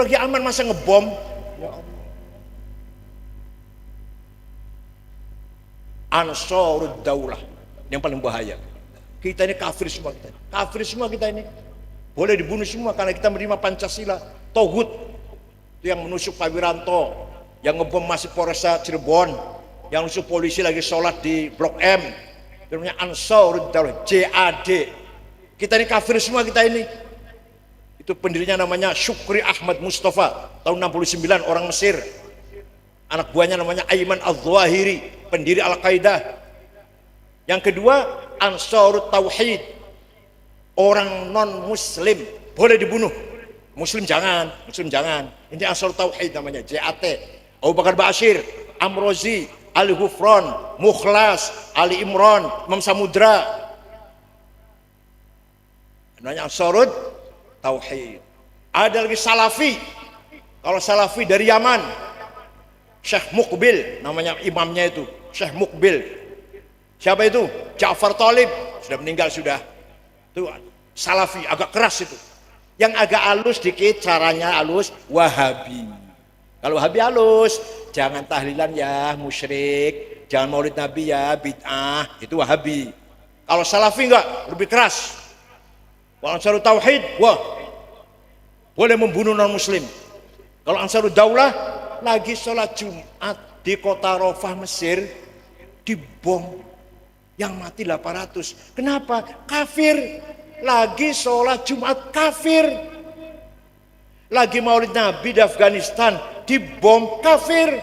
lagi aman masa ngebom? Ya Allah. Ansarud Daulah yang paling bahaya. Kita ini kafir semua kita. Kafir semua kita ini. Boleh dibunuh semua karena kita menerima Pancasila. Togut itu yang menusuk Pak Wiranto, yang ngebom masih Polresta Cirebon, yang nusuk polisi lagi sholat di Blok M. Itu namanya Ansarud Daulah, JAD. Kita ini kafir semua kita ini. Itu pendirinya namanya Syukri Ahmad Mustafa, tahun 69, orang Mesir. Anak buahnya namanya Ayman Al-Zawahiri, pendiri Al-Qaeda. Yang kedua, Ansarut Tauhid, orang non muslim boleh dibunuh, muslim jangan. Ini Ansarut Tauhid namanya, JAT. Abu Bakar Bashir, Amrozi, Ali Hufron, Mukhlas, Ali Imron, Imam Samudra, namanya Ansarut Tauhid. Ada lagi Salafi. Kalau Salafi dari Yaman, Syekh Mukbil namanya imamnya itu, Syekh Mukbil. Siapa itu? Ja'far Thalib, sudah meninggal sudah. Itu Salafi, agak keras itu. Yang agak halus dikit, caranya halus, Wahabi. Kalau Wahabi halus, jangan tahlilan ya, musyrik, jangan maulid Nabi ya, bid'ah, itu Wahabi. Kalau Salafi enggak, lebih keras. Kalau Ansarut Tauhid, wah, boleh membunuh non muslim. Kalau Ansarud Daulah lagi sholat Jumat di kota Rafah Mesir, dibom, yang mati 800. Kenapa? Kafir. Lagi sholat Jumat, kafir. Lagi maulid Nabi di Afghanistan, dibom, kafir.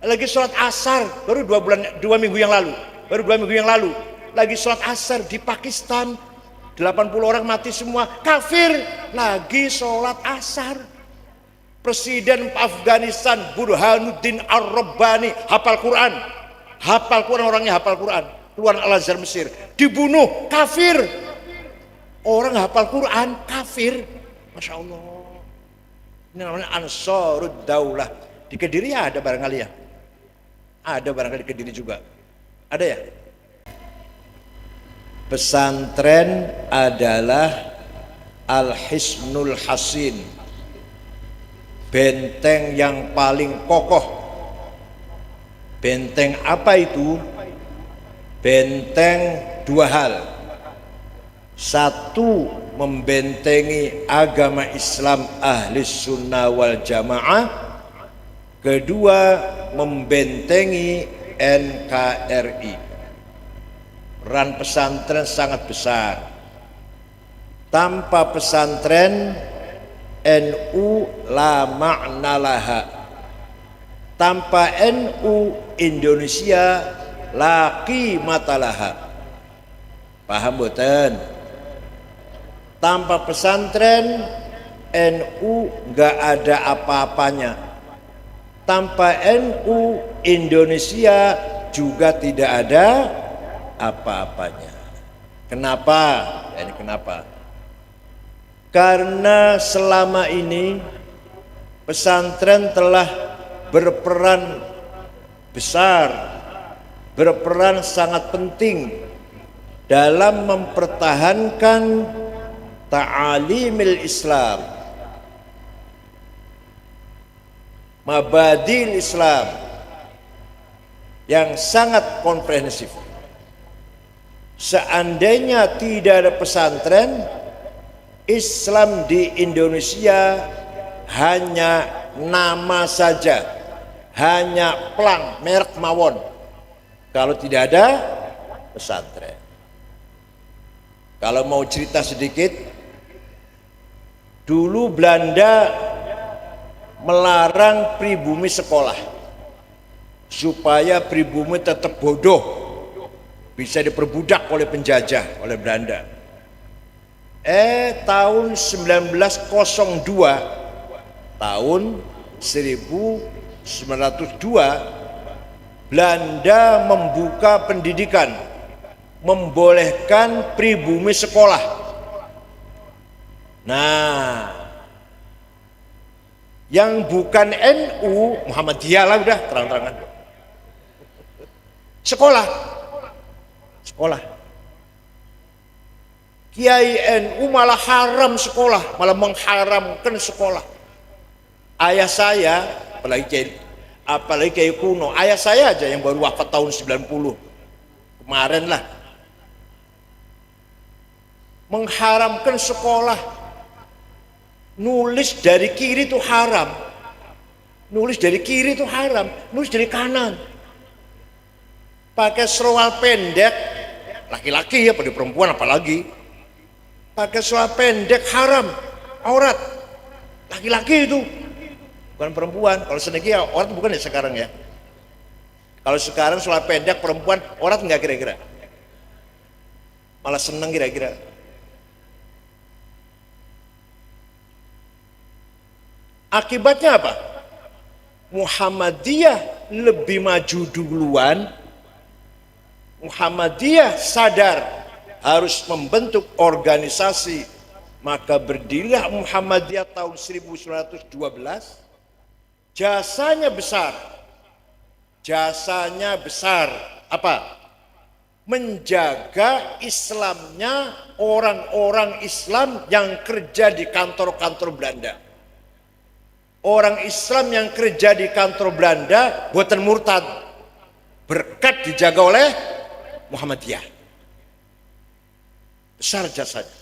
Lagi sholat asar, baru 2 minggu yang lalu, lagi sholat asar di Pakistan, 80 orang mati semua, kafir. Lagi sholat asar. Presiden Afghanistan Burhanuddin Ar-Rabbani hafal Quran orangnya, hafal Quran, keluar Al-Azhar Mesir, dibunuh, kafir. Orang hafal Quran, kafir. Masya Allah. Ini namanya Ansarud Daulah. Di Kediri ada barangkali ya, ada barangkali di Kediri juga ada ya. Pesantren adalah Al-Hisnul Hasin, benteng yang paling kokoh. Benteng apa itu? Benteng dua hal. Satu, membentengi agama Islam ahli sunnah wal jamaah. Kedua, membentengi NKRI. Peran pesantren sangat besar. Tanpa pesantren, NU la makna laha. Tanpa NU, Indonesia la qimata laha. Paham boten? Tanpa pesantren, NU nggak ada apa-apanya. Tanpa NU, Indonesia juga tidak ada apa-apanya. Kenapa? Ini kenapa? Karena selama ini pesantren telah berperan besar, berperan sangat penting dalam mempertahankan ta'alimil Islam, mabadil Islam yang sangat komprehensif. Seandainya tidak ada pesantren, Islam di Indonesia hanya nama saja, hanya plang, merek mawon, kalau tidak ada pesantren. Kalau mau cerita sedikit, dulu Belanda melarang pribumi sekolah supaya pribumi tetap bodoh, bisa diperbudak oleh penjajah, oleh Belanda. Tahun 1902, tahun 1902, Belanda membuka pendidikan, membolehkan pribumi sekolah. Nah, yang bukan NU, Muhammadiyah lah udah terang-terangan, sekolah. Kiai NU malah haram sekolah, malah mengharamkan sekolah. Ayah saya, apalagi kayak kuno, ayah saya aja yang baru wafat tahun 90 kemarin lah, mengharamkan sekolah. Nulis dari kiri itu haram, nulis dari kiri itu haram, nulis dari kanan. Pakai serwal pendek, laki-laki ya, pada perempuan apalagi, pakai serwal pendek haram, aurat, laki-laki itu, bukan perempuan. Kalau senegi ya aurat bukan ya sekarang ya. Kalau sekarang serwal pendek perempuan aurat nggak kira-kira? Malah seneng kira-kira. Akibatnya apa? Muhammadiyah lebih maju duluan. Muhammadiyah sadar harus membentuk organisasi, maka berdirilah Muhammadiyah tahun 1912. Jasanya besar. Jasanya besar. Apa? Menjaga Islamnya orang-orang Islam yang kerja di kantor-kantor Belanda. Orang Islam yang kerja di kantor Belanda buatan murtad, berkat dijaga oleh Muhammadiyah. Besar jasanya.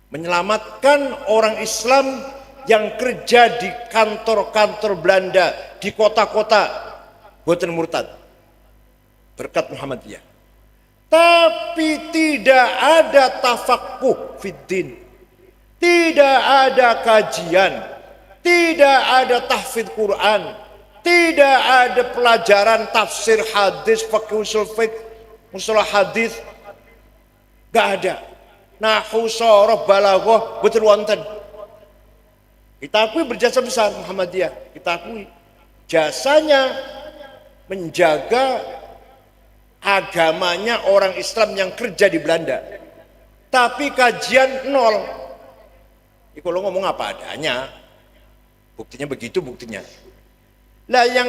Menyelamatkan orang Islam yang kerja di kantor-kantor Belanda, di kota-kota buatan murtad, berkat Muhammadiyah. Tapi tidak ada tafakuh fiddin, tidak ada kajian, tidak ada tahfidz Quran, tidak ada pelajaran tafsir hadis, fikih usul fiqh, mustalah hadis, gak ada. Nahwu, sharaf, balaghah betul wonten. Kita akui berjasa besar Muhammadiyah, kita akui jasanya menjaga agamanya orang Islam yang kerja di Belanda. Tapi kajian nol. Ya, kalau ngomong apa adanya, buktinya begitu buktinya. Lah yang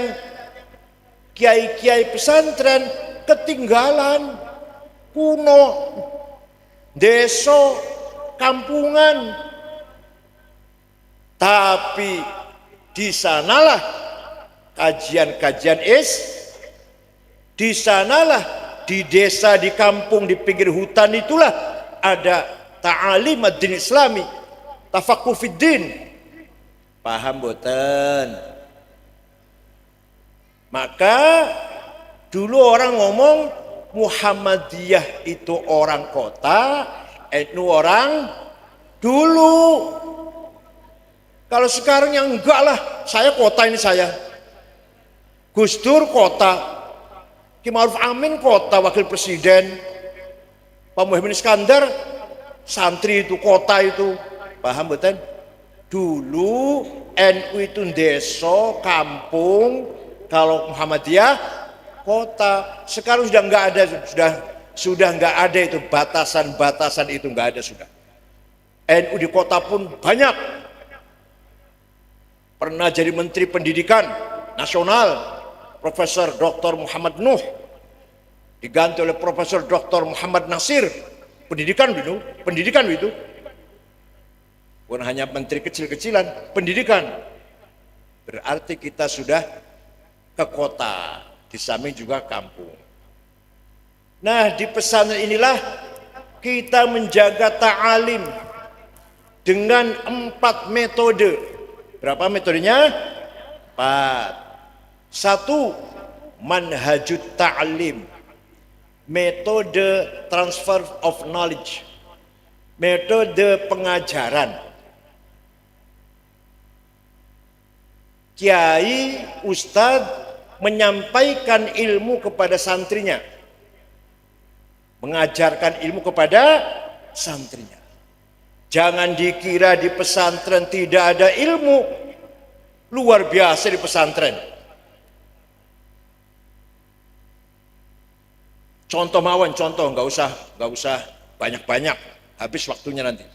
kiai-kiai pesantren ketinggalan, kuno, deso, kampungan. Tapi di sanalah kajian-kajian di sanalah di desa, di kampung, di pinggir hutan itulah ada ta'alim ad-din islami, tafakuh fiddin. Paham boten? Maka dulu orang ngomong Muhammadiyah itu orang kota, NU orang dulu. Kalau sekarang yang enggak lah, saya kota ini saya. Gus Dur kota, Ki Ma'ruf Amin kota, wakil presiden, Pak Muhyiddin Iskandar santri itu kota itu. Paham betul? Dulu NU itu desa, kampung, kalau Muhammadiyah kota. Sekarang sudah enggak ada, sudah enggak ada itu batasan-batasan itu enggak ada sudah. NU di kota pun banyak. Pernah jadi Menteri Pendidikan Nasional Profesor Dr. Muhammad Nuh, diganti oleh Profesor Dr. Muhammad Nasir. Pendidikan itu bukan hanya menteri kecil-kecilan, pendidikan. Berarti kita sudah ke kota, di samping juga kampung. Nah, di pesantren inilah kita menjaga ta'alim dengan 4 metode. Berapa metodenya? 4. 1. Manhajut ta'lim, metode transfer of knowledge, metode pengajaran. Kiai, ustadz menyampaikan ilmu kepada santrinya, mengajarkan ilmu kepada santrinya. Jangan dikira di pesantren tidak ada ilmu. Luar biasa di pesantren. Contoh mawon, contoh, nggak usah banyak-banyak, habis waktunya nanti.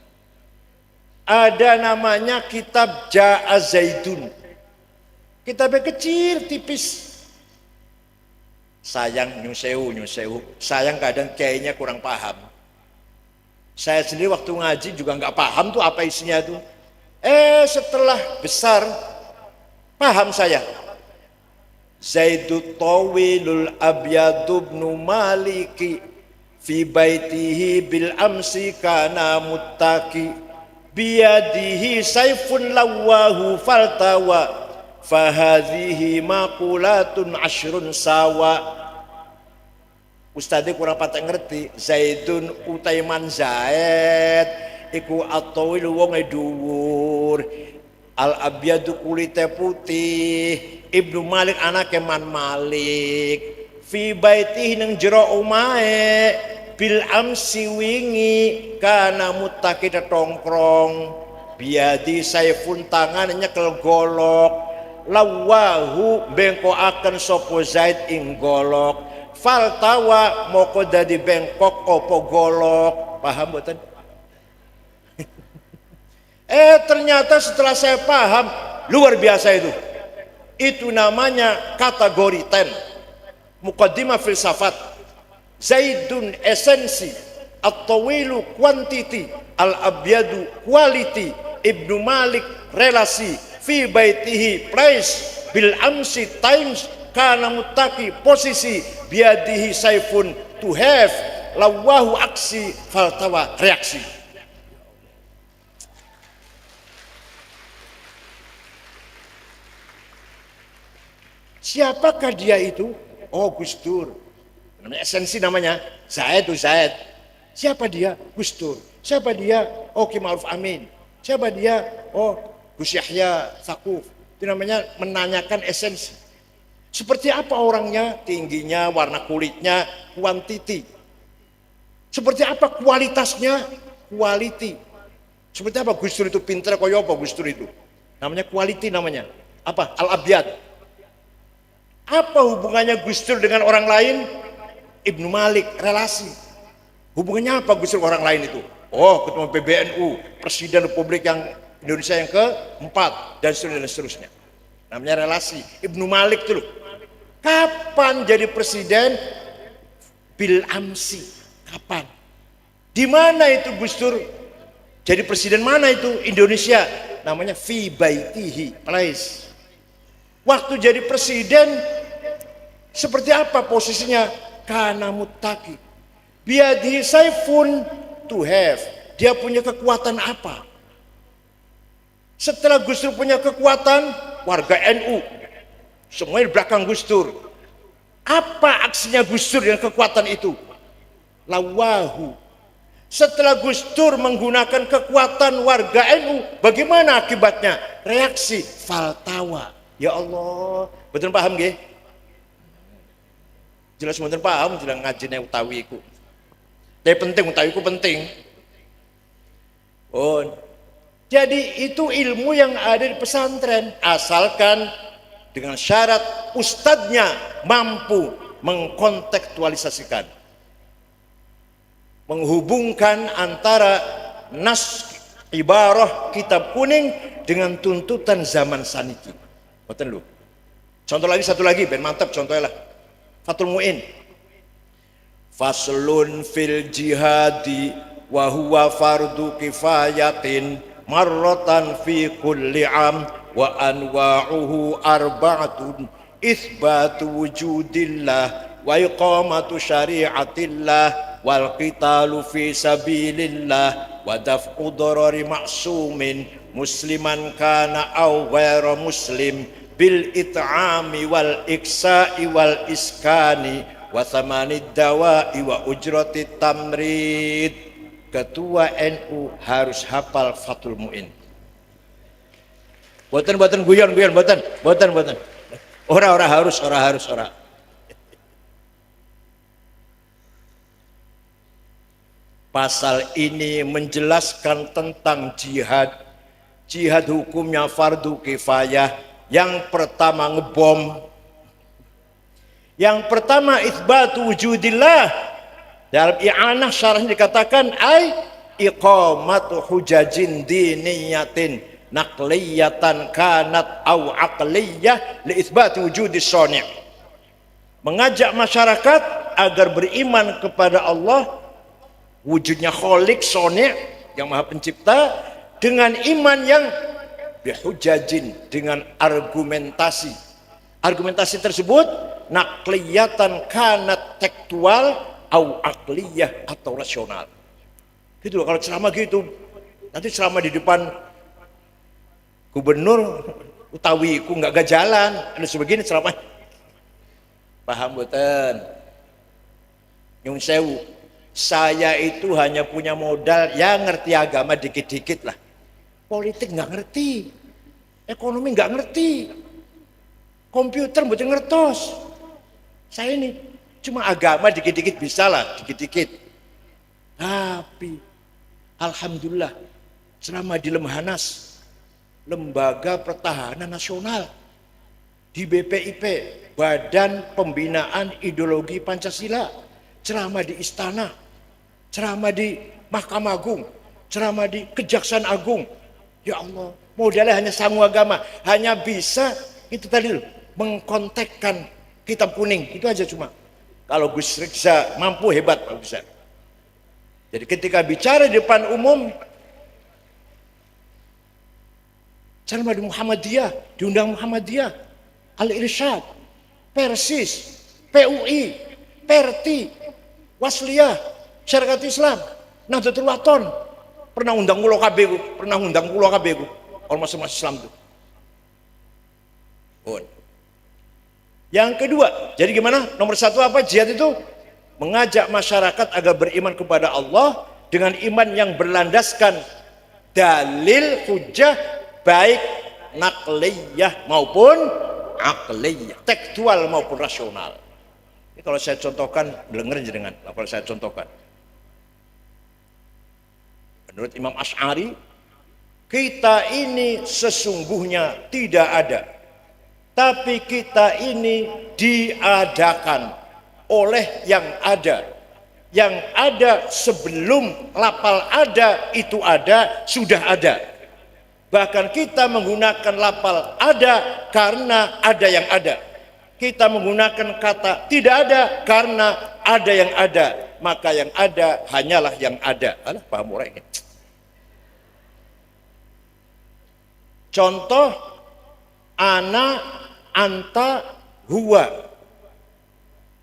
Ada namanya kitab Ja'az Zaidun. Kitabnya kecil, tipis. Sayang nyusewu. Sayang kadang kayaknya kurang paham. Saya sendiri waktu ngaji juga nggak paham tuh apa isinya tuh. Setelah besar paham saya. Zaidut tawilul abyadu ibnu maliki fi baitihi bil amsi kana muttaki biyadihi saifun lawahu faltawa fahadhihi maqulatun ashrun sawa. Ustadz kurang patah ngerti. Zaidun utaiman Zaid iku at-tawil wong dhuwur, al-abyadu kulite putih, Ibnu Malik anake Man Malik, fi baitihi nang jero omahe bil amsi wingi kana muttaki tongkrong biadi saifun tangan nyekel golok lawahu bengkokaken sapa Zaid ing golok faltawa moko dadi bengkok opo golok. Paham mboten? Ternyata setelah saya paham, luar biasa itu. Itu namanya kategori 10. Muqaddimah filsafat. Zaidun esensi, at-tawilu quantity, al-abyadu quality, Ibnu Malik relasi, fi baitihi place, bil amsi times, kana muttaqi posisi, biadihi saifun to have, lawahu aksi, faltawa reaksi. Siapakah dia itu? Oh, Gus Dur. Namanya esensi namanya. Zaid itu Zaid. Siapa dia? Gus Dur. Siapa dia? Oh, Ki Ma'ruf Amin. Siapa dia? Oh, Gus Yahya Tsaquf. Itu namanya menanyakan esensi. Seperti apa orangnya? Tingginya, warna kulitnya, quantity. Seperti apa kualitasnya? Quality. Seperti apa Gus Dur itu pintar kaya apa Gus Dur itu? Namanya quality namanya. Apa? Al-Abyad. Apa hubungannya Gus Dur dengan orang lain? Ibnu Malik, relasi. Hubungannya apa Gus Dur orang lain itu? Oh, ketua PBNU, Presiden Republik yang Indonesia yang keempat, dan seterusnya. Namanya relasi. Ibnu Malik itu loh. Kapan jadi presiden? Bil amsi. Kapan? Di mana itu Gus Dur? Jadi presiden mana itu? Indonesia. Namanya fi baitihi, place. Waktu jadi presiden seperti apa posisinya? Kana muttaqi. Biadihi saifun to have. Dia punya kekuatan apa? Setelah Gus Dur punya kekuatan, warga NU semuanya di belakang Gus Dur. Apa aksinya Gus Dur dengan kekuatan itu? Lawahu. Setelah Gus Dur menggunakan kekuatan warga NU, bagaimana akibatnya? Reaksi faltawa. Ya Allah, betul paham nggih? Jelas betul paham, jelas ngajine utawi iku. Tapi penting utawi iku penting. Oh. Jadi itu ilmu yang ada di pesantren, asalkan dengan syarat ustadznya mampu mengkontekstualisasikan, menghubungkan antara nas ibarah kitab kuning dengan tuntutan zaman saniki. Betul lu. Contoh lagi satu lagi, ben mantap contohnya lah. Fathul Mu'in. Faslun fil jihadi wa huwa fardu kifayatin marratan fi kulli am wa anwa'uhu arba'atun itsbatu wujudillah wa iqamatu syari'atillah wal qitalu fi sabilillah wa daf'u darari ma'sumin musliman kana aw ghairu muslim bil it'ami wal iksa'i wal iskani wa thamanid dawa'i wa ujratit tamrid. Ketua NU harus hafal Fathul Mu'in. Boten guyon, boten. Ora harus. Pasal ini menjelaskan tentang jihad. Jihad hukumnya fardu kifayah. Yang pertama ngebom. Yang pertama itsbatu wujudillah. Dalam i'anah syarahnya dikatakan iqamatu hujajin diniyatin naqliyatan kanat au aqliyah li itsbati wujudi shani'. Mengajak masyarakat agar beriman kepada Allah, wujudnya Khalik Shani' yang Maha Pencipta, dengan iman yang bihujajin, dengan argumentasi. Argumentasi tersebut nakliyatan kanat tekstual au akliyah atau rasional. Gitu loh, kalau ceramah gitu. Nanti ceramah di depan gubernur utawi ku nggak gajalan, ada sebegini ceramah. Paham boten? Nyun sewu, saya itu hanya punya modal yang ngerti agama dikit-dikit lah. Politik nggak ngerti, ekonomi nggak ngerti, komputer mboten ngertos. Saya ini cuma agama dikit-dikit bisa lah, dikit-dikit. Tapi alhamdulillah selama di Lemhanas, Lembaga Pertahanan Nasional, di BPIP, Badan Pembinaan Ideologi Pancasila, ceramah di istana, ceramah di Mahkamah Agung, ceramah di Kejaksaan Agung. Ya Allah, modalnya hanya sangu agama, hanya bisa itu tadi loh, mengkontekkan kitab kuning, itu aja cuma. Kalau Gus Riksa mampu, hebat Pak Gus. Jadi ketika bicara di depan umum, ceramah di Muhammadiyah, diundang Muhammadiyah, Al-Irsyad, Persis, PUI, Perti, Wasliyah, Syarikat Islam, Nahdlatul Wathon, pernah undang pulau KB, pernah undang pulau KB, ormas Islam itu. Yang kedua, jadi gimana? Nomor satu apa? Jihad itu mengajak masyarakat agar beriman kepada Allah dengan iman yang berlandaskan dalil hujah, baik nakliyah maupun akliyah, tekstual maupun rasional. Ini kalau saya contohkan, dengerin jenengan. Kalau saya contohkan, menurut Imam Asy'ari, kita ini sesungguhnya tidak ada, tapi kita ini diadakan oleh yang ada. Yang ada sebelum lapal ada, itu ada, sudah ada. Bahkan kita menggunakan lapal ada karena ada yang ada. Kita menggunakan kata tidak ada karena ada yang ada. Maka yang ada hanyalah yang ada. Alah, paham orang ini. Contoh, ana, anta, huwa.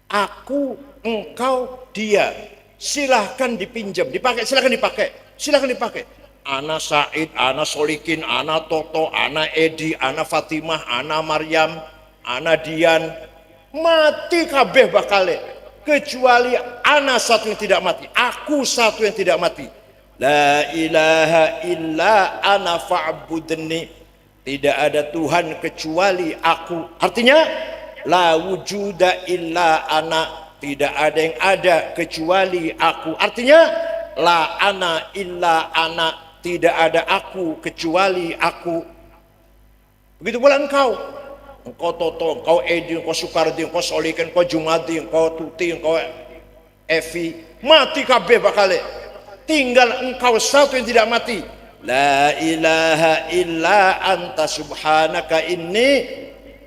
Aku, engkau, dia. Silahkan dipinjam, dipakai, silahkan dipakai. Silahkan dipakai. Ana Said, ana Solikin, ana Toto, ana Edi, ana Fatimah, ana Maryam, ana Dian. Mati kabeh bakale. Kecuali ana satu yang tidak mati. Aku satu yang tidak mati. La ilaha illa ana fa'budni. Tidak ada Tuhan kecuali aku. Artinya, la wujuda illa ana. Tidak ada yang ada kecuali aku. Artinya, la ana illa ana. Tidak ada aku kecuali aku. Begitu pula engkau. Engkau Toto, engkau Edi, engkau Sukardi, engkau Solikin, engkau Jumadi, engkau Tuti, engkau Evi. Mati kabeh bakale. Tinggal engkau satu yang tidak mati. La ilaha illa anta subhanaka inni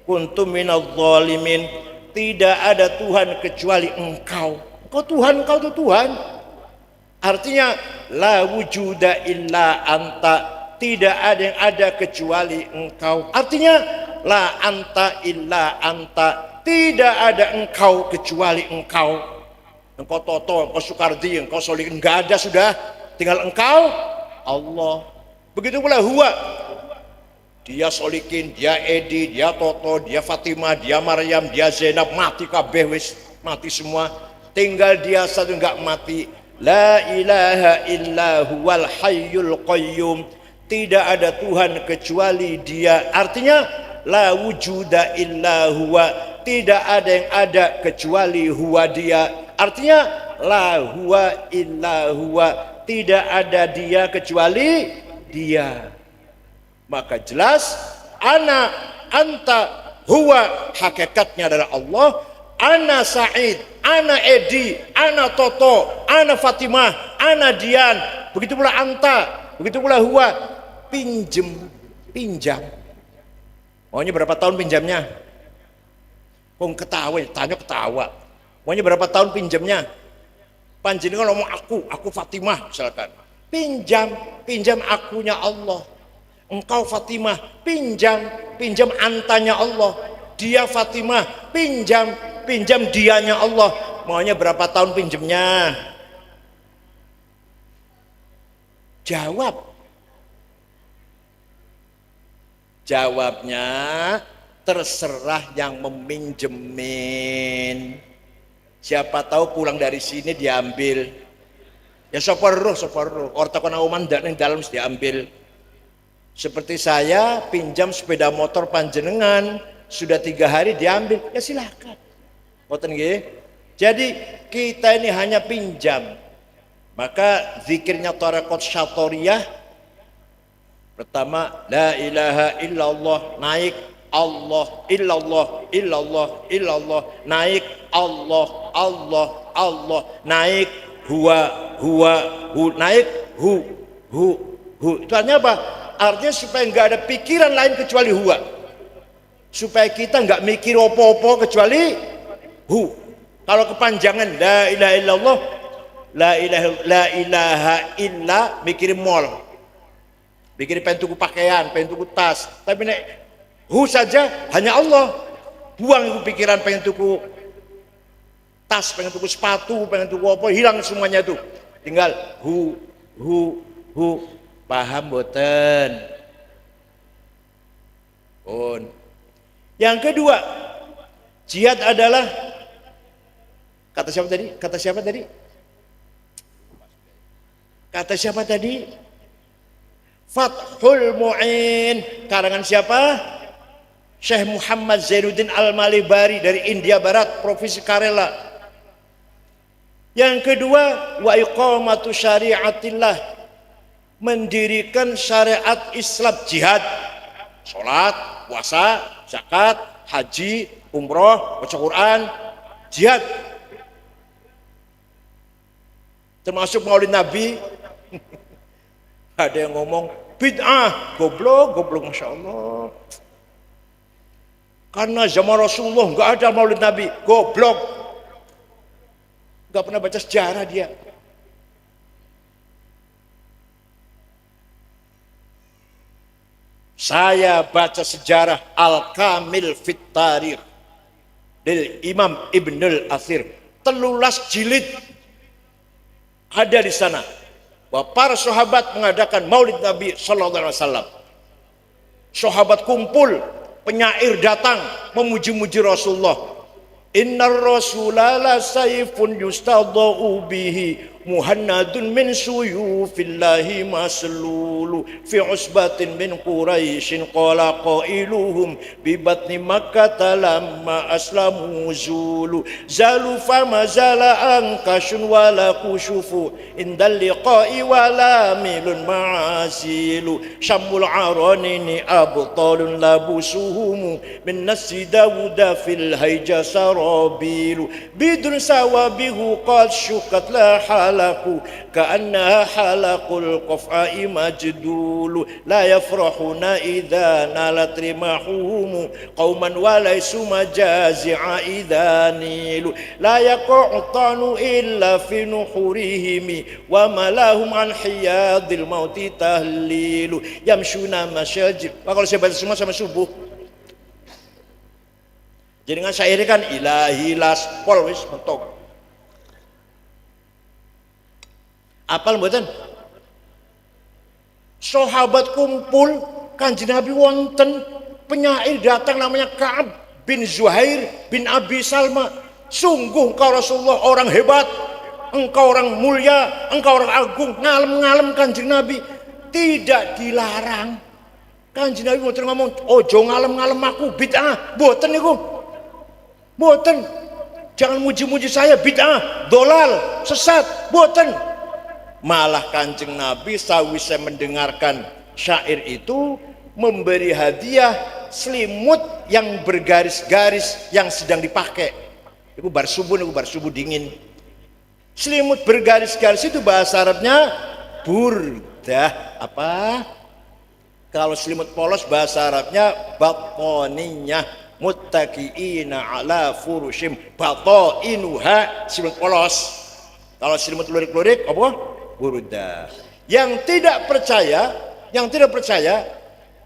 kuntu minadh dhalimin. Tidak ada Tuhan kecuali engkau. Engkau Tuhan, engkau itu Tuhan. Artinya la wujuda illa anta. Tidak ada yang ada kecuali engkau. Artinya la anta illa anta. Tidak ada engkau kecuali engkau. Engkau Toto, engkau Sukardi, engkau Solikin, enggak ada sudah. Tinggal engkau Allah. Begitu pula huwa. Dia Solikin, dia Edi, dia Toto, dia Fatimah, dia Maryam, dia Zainab, mati kabeh wis, mati semua. Tinggal dia satu enggak mati. La ilaha illa huwal hayyul qayyum. Tidak ada Tuhan kecuali dia. Artinya la wujuda illa huwa. Tidak ada yang ada kecuali huwa dia. Artinya la huwa illa huwa. Tidak ada dia kecuali dia. Maka jelas ana, anta, huwa hakikatnya adalah Allah. Ana Said, ana Edi, ana Toto, ana Fatimah, ana Dian. Begitu pula anta, begitu pula huwa. Pinjam. Maunya berapa tahun pinjamnya? Kong ketawa, tanya ketawa. Maunya berapa tahun pinjamnya? Panjenengan ngomong aku Fatimah misalkan. Pinjam akunya Allah. Engkau Fatimah pinjam antanya Allah. Dia Fatimah pinjam dianya Allah. Maunya berapa tahun pinjamnya? Jawabnya terserah yang meminjemin. Siapa tahu pulang dari sini diambil. Ya soporro. Orta kona uman dan dalam diambil. Seperti saya pinjam sepeda motor panjenengan, sudah 3 hari diambil, ya silahkan. Jadi kita ini hanya pinjam. Maka zikirnya tarekat syatoriyah, pertama la ilaha illallah, naik Allah, illallah, naik Allah, naik huwa, naik hu. Itu artinya apa? Artinya supaya nggak ada pikiran lain kecuali huwa, supaya kita nggak mikir opo-opo kecuali hu. Kalau kepanjangan la ilaha illallah, la ilaha illa, mikirin mall, mikirin pengen tuku pakaian, pengen tuku tas. Tapi nek hu saja, hanya Allah, buang itu pikiran pengen tuku tas, pengen tuku sepatu, pengen tuku apa, hilang semuanya itu. Tinggal hu. Paham boten? Pun. Yang kedua, jihad adalah kata siapa tadi? Fathul Mu'in. Karangan siapa? Syekh Muhammad Zainuddin Al-Malibari dari India Barat, Provinsi Kerala. Yang kedua, wa iqamatu syariatillah, mendirikan syariat Islam, jihad, sholat, puasa, zakat, haji, umroh, baca Quran, jihad. Termasuk maulid Nabi. Ada yang ngomong bid'ah, goblok, Masya Allah. Karena zaman Rasulullah nggak ada maulid Nabi, goblok. Nggak pernah baca sejarah dia. Saya baca sejarah Al-Kamil Fit Tarikh dari Imam Ibnul Athir, 13 jilid ada di sana bahwa para sahabat mengadakan maulid Nabi sallallahu alaihi wasallam. Sahabat kumpul, penyair datang memuji-muji Rasulullah. Innar rasulala sayfun yustadau bihi muhannadun min suyufillahi maslulu fi usbatin min quraishin qala qailuhum bi batni makkah lamma aslamu zulu zalu fama zala ankashun wala kushufu indal liqa'i wala milun ma'asilu syamul aranini abtalun labusuhum min nasi dawuda fil hayjasara bilu bidun sawabihu qad syukat la halaku ka'annaha halakul qaf'ai majdulu la yafrahuna idha nalat rimahumu qawman walaysu majazi'a idha nilu la yaku'tanu illa fi nuhurihimi wa malahum an hiyadil mauti tahlilu yamshuna masyajib. Kalau saya baca semua sama subuh. Jadi dengan syair kan ilahi laspol wis mentok. Apal mboten? Sahabat kumpul, Kanjeng Nabi wonten, penyair datang namanya Ka'ab bin Zuhair bin Abi Salma. Sungguh engkau Rasulullah orang hebat, engkau orang mulia, engkau orang agung, ngalem-ngalem Kanjeng Nabi. Tidak dilarang. Kanjeng Nabi mboten ngomong, ojo ngalem-ngalem aku bid'ah, mboten niku. Boten, jangan muji-muji saya bid'ah, dolal, sesat, boten. Malah Kanjeng Nabi sawise mendengarkan syair itu memberi hadiah selimut yang bergaris-garis yang sedang dipakai. Itu bar subuh dingin. Selimut bergaris-garis itu bahasa Arabnya burdah. Apa? Kalau selimut polos bahasa Arabnya batoninya. Muttaqiina ala furushim batainuha, selimut polos. Kalau selimut lurik-lurik apa? Burda. Yang tidak percaya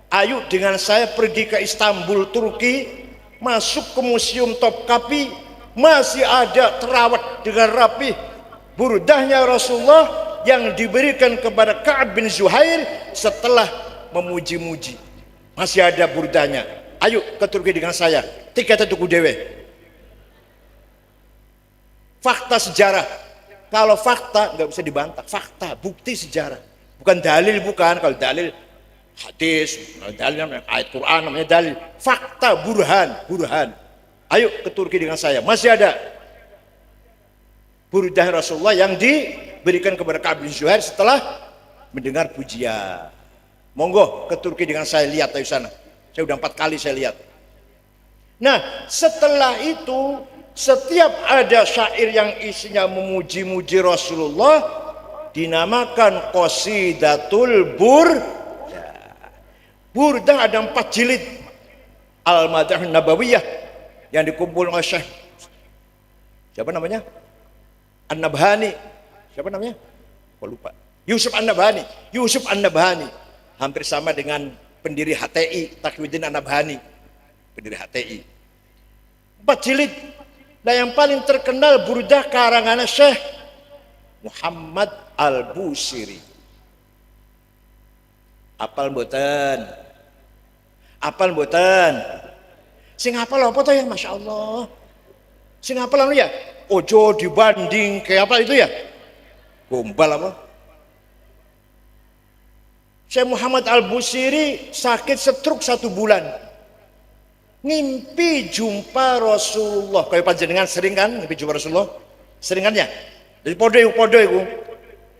Ayo dengan saya pergi ke Istanbul, Turki, masuk ke Museum Topkapi, masih ada terawat dengan rapih burdahnya Rasulullah yang diberikan kepada Ka'ab bin Zuhair setelah memuji-muji. Masih ada burdahnya. Ayo ke Turki dengan saya. Tiket tuku dewe. Fakta sejarah. Kalau fakta nggak bisa dibantah. Fakta, bukti sejarah. Bukan dalil, bukan. Kalau dalil hadis, dalil ayat Quran namanya dalil. Fakta, burhan. Ayo ke Turki dengan saya. Masih ada burdah Rasulullah yang diberikan kepada Ka'ab bin Zuhair setelah mendengar pujian. Monggo ke Turki dengan saya, lihat dari sana. Saya udah 4 kali saya lihat. Nah, setelah itu setiap ada syair yang isinya memuji-muji Rasulullah dinamakan Qasidatul Burdah. Burdah ada 4 jilid. Al-Madah Nabawiyah yang dikumpul oleh Syekh siapa namanya? An-Nabhani. Siapa namanya? Kok lupa. Yusuf An-Nabhani. Hampir sama dengan pendiri HTI, Taqiyuddin An-Nabhani. Pendiri HTI. 4 jilid. Nah, yang paling terkenal burdah karangan Syekh Muhammad Al-Busiri. Apal mboten? Sing hafal apa tuh ya? Masya Allah. Sing hafal anu ya? Ojo dibanding kayak apa itu ya? Gombal apa? Syekh Muhammad Al-Busiri sakit stroke 1 bulan. Ngimpi jumpa Rasulullah. Kayak panjenengan sering kan ngimpi jumpa Rasulullah? Sering kan ya? Jadi podo itu.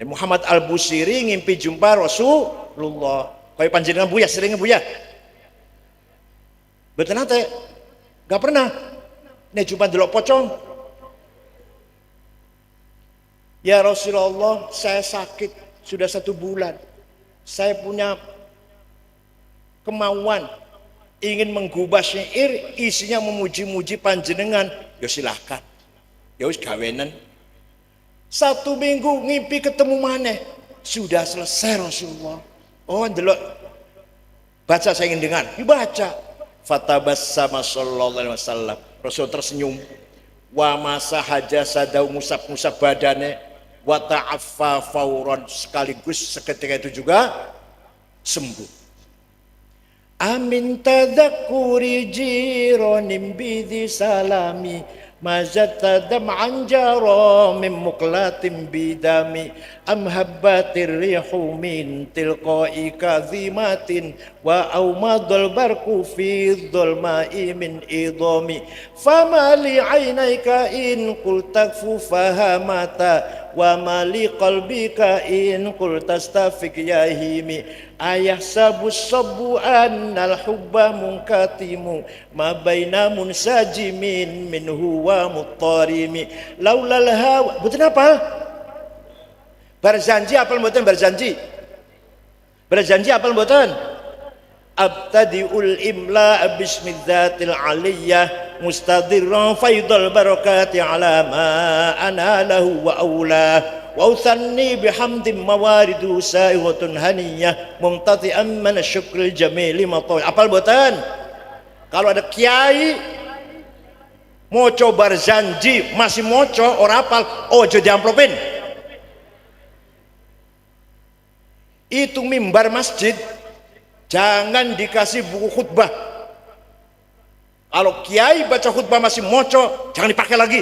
Muhammad Al-Busiri ngimpi jumpa Rasulullah. Kayak panjenengan buya, sering buya. Betul nate? Gak pernah. Nih cuma delok pocong. Ya Rasulullah, saya sakit sudah 1 bulan. Saya punya kemauan ingin menggubah syair isinya memuji-muji panjenengan. Ya silahkan. Ya wis gawenan. 1 minggu ngimpi ketemu maneh. Sudah selesai Rasulullah. Oh delok. Baca saya ingin dengar. Dibaca. Fatabassama sallallahu alaihi wasallam. Rasul tersenyum. Wa masaha jasadahu, ngusap-ngusap badannya. Wa ta'affa fauran, sekaligus seketika itu juga sembuh. Amin tadzakkuri jiranim bidhi salami mazata dam'an jara min muqlatin bidami am habbatir rihu min tilqa'i kadhimatin wa awmadul barku fi dhulma'i min idami fama li 'ainaika in qul takfu fahamata wa mali qalbika in qul tastafik yahimi ayah sabu annal hubba munkatimu ma baina munsajimin minhu wa muttarimi laulal hawa. Betul apa? Berjanji apa mboten? Berjanji apa mboten? Abtadiul imla bismidzatil aliyah mustadirran faidal barakati ala ma analah wa aulah wa uthanni bihamdin mawaridu sa'iwatun haniyah mumtati'an min syukril jamili matawi. Apal mboten? Kalau ada kiai moco berjanji masih moco ora apal, ojo diamplopin. Itu mimbar masjid jangan dikasih buku khutbah. Kalau kiai baca khutbah masih moco, jangan dipakai lagi.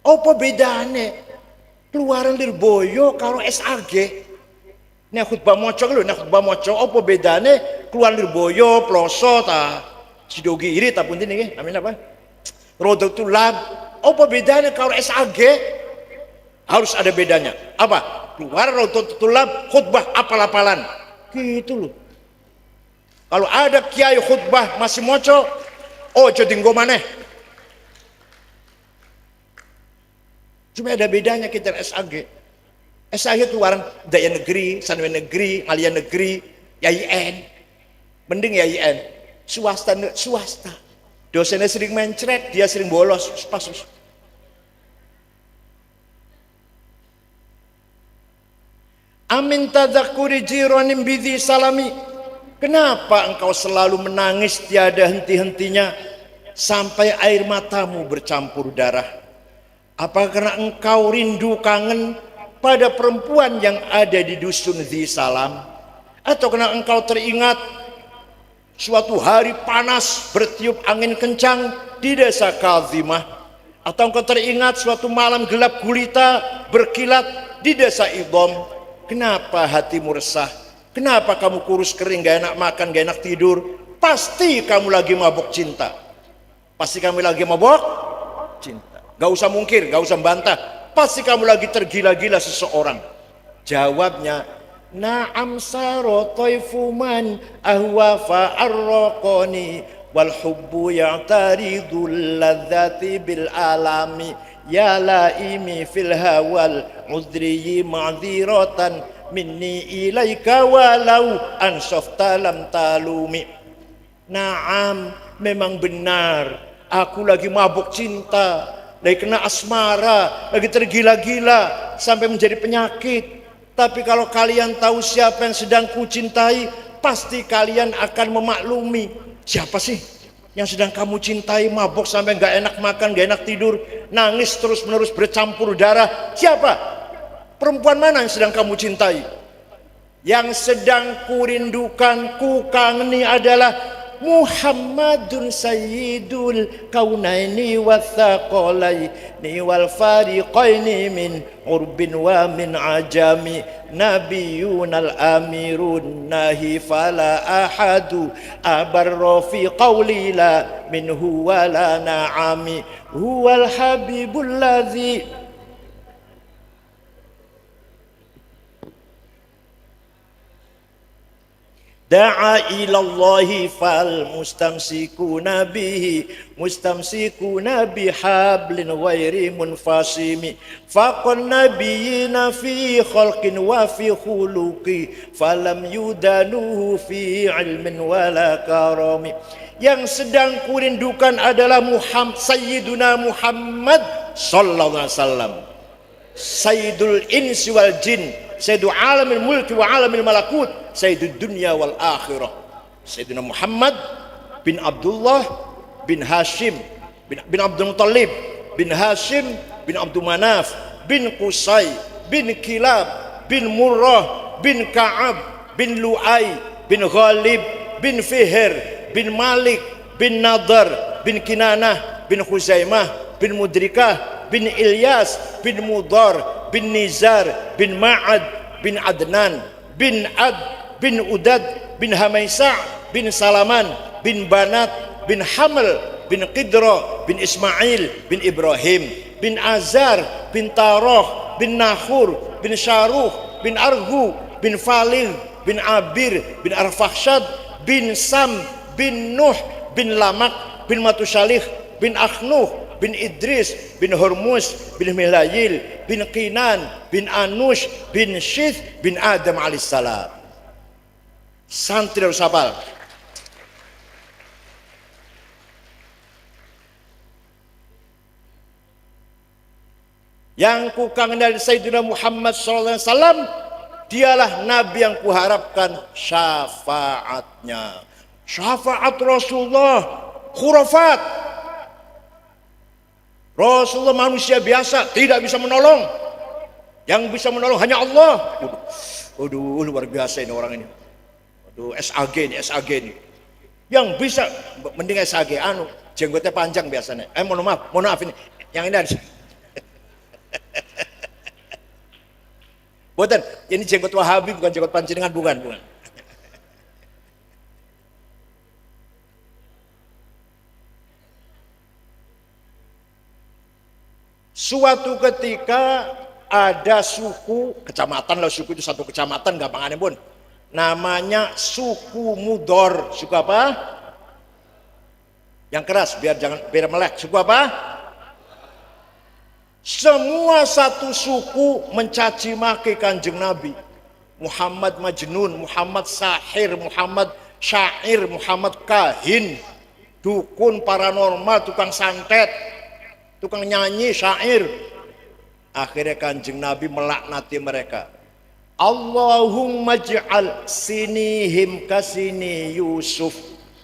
Apa bedane keluaran Lirboyo karo SAG? Nek khutbah moco lho, nek khutbah moco apa bedane keluaran Lirboyo, Ploso ta Sidogi iri ta punten niki, amin apa? Rodatul Lab. Apa bedane karo SAG? Harus ada bedanya. Apa? Keluar Rodatul Lab khutbah apal-apalan. Gitu loh. Kalau ada kiai khutbah masih moco, ojo dinggo maneh. Cuma ada bedanya kita SAG. SAG keluaran daya negeri, sanwe negeri, ngalian negeri, YIN. Mending YIN. Swasta. Dosennya sering mencret, dia sering bolos, pasus. Amin tadzakuri jiranim bidhi salami. Kenapa engkau selalu menangis tiada henti-hentinya sampai air matamu bercampur darah? Apa karena engkau rindu kangen pada perempuan yang ada di dusun Dhi Salam? Atau karena engkau teringat suatu hari panas bertiup angin kencang di desa Kazimah? Atau engkau teringat suatu malam gelap gulita berkilat di desa Idom? Kenapa hatimu resah? Kenapa kamu kurus kering, gak enak makan, gak enak tidur? Pasti kamu lagi mabuk cinta. Pasti kamu lagi mabuk cinta. Gak usah mungkir, gak usah membantah. Pasti kamu lagi tergila-gila seseorang. Jawabnya, na'am saro toifu man ahwa fa'arraqani wal hubbu ya'taridul ladzati bil alami ya laimi fil hawal udriyi ma'dziratan minni ilaika walau ansafta lam talumi. Naam, memang benar aku lagi mabuk cinta, lagi kena asmara, lagi tergila-gila sampai menjadi penyakit. Tapi kalau kalian tahu siapa yang sedang kucintai, pasti kalian akan memaklumi. Siapa sih yang sedang kamu cintai mabuk sampai gak enak makan, gak enak tidur, nangis terus menerus bercampur darah? Siapa? Perempuan mana yang sedang kamu cintai? Yang sedang kurindukan, kukangeni adalah Muhammadun sayyidul kaunaini wathaqalaini wal fariqaini min urbin wa min ajami nabiyunal amirun nahi fala ahadu abarra fi qawli la minhu wala na'ami huwal habibul ladzi da'a ilallahi fal mustamsikuna bihi mustamsikuna bihablin ghairi munfasimi faqan nabiyina fi khalqin wa fi khuluqi falam yudanuhu fi ilmin wala karami. Yang sedang kurindukan adalah Sayyiduna Muhammad sallallahu alaihi wasallam, Sayyidul insi wal jin, Sayyidu alamil mulki wa alamil malakut, Sayyidud dunya wal akhirah. Sayyidina Muhammad bin Abdullah bin Hashim bin Abdul Muttalib bin Hashim bin Abdul Manaf bin Qusay bin Kilab bin Murrah bin Ka'ab bin Lu'ay bin Ghalib bin Fihr bin Malik bin Nadar bin Kinanah bin Khuzaimah bin Mudrikah bin Ilyas bin Mudar bin Nizar bin Ma'ad bin Adnan bin Ad bin Udad bin Hamaisa bin Salaman bin Banat bin Haml bin Qidra bin Ismail bin Ibrahim bin Azar bin Taroh bin Nahur bin Syaruh bin Argu bin Falil bin Abir bin Arfakhshad bin Sam bin Nuh bin Lamak bin Matusalih bin Akhnuh bin Idris bin Hormuz bin Milayil bin Qinan bin Anush bin Syith bin Adam alaihissalam. Santri harus hafal. Yang kukangen dari Sayyidina Muhammad sallallahu alaihi wasallam, dialah nabi yang kuharapkan syafaatnya. Syafaat Rasulullah khurafat. Rasulullah manusia biasa, tidak bisa menolong. Yang bisa menolong hanya Allah. Waduh, luar biasa ini orang ini. Waduh, SAG ini. Yang bisa, mending SAG, jenggotnya panjang biasanya. Mohon maaf ini. Yang ini ada. Bukan, ini jenggot Wahabi, bukan jenggot pancingan, bukan. Suatu ketika ada suku, kecamatan lah, suku itu satu kecamatan, gampangannya pun. Namanya suku Mudor. Suku apa? Yang keras, biar melek. Suku apa? Semua satu suku mencaci maki Kanjeng Nabi. Muhammad Majnun, Muhammad Sahir, Muhammad Syair, Muhammad Kahin, dukun paranormal, tukang santet, tukang nyanyi, syair. Akhirnya Kanjeng Nabi melaknati mereka. Allahumma ij'al sinihim kasini Yusuf.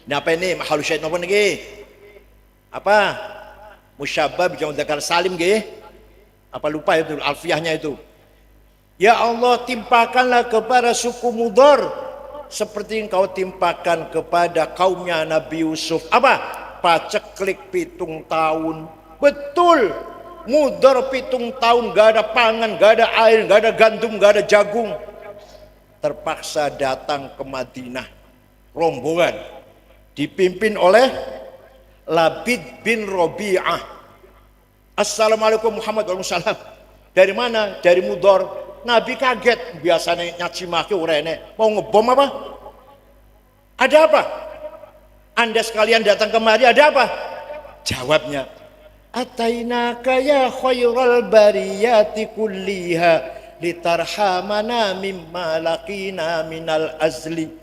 Nah, apa ini mahal syait napa niki? Apa? Musyabbah bi mudzakkar salim nggih? Apa lupa itu alfiahnya itu? Ya Allah, timpakanlah kepada suku Mudhar seperti engkau timpakan kepada kaumnya Nabi Yusuf. Apa? Paceklik 7 tahun. Betul. Mudhar 7 tahun gak ada pangan, gak ada air, gak ada gandum, gak ada jagung. Terpaksa datang ke Madinah. Rombongan dipimpin oleh Labid bin Robi'ah. Assalamualaikum Muhammad waalaikumsalam. Dari mana? Dari Mudhar. Nabi kaget, biasanya nyaci maki urene. Mau ngebom apa? Ada apa? Anda sekalian datang kemari, ada apa? Jawabnya, atainaka ya khairal bariyati kulliha litarhamana mimma laqina minal azli.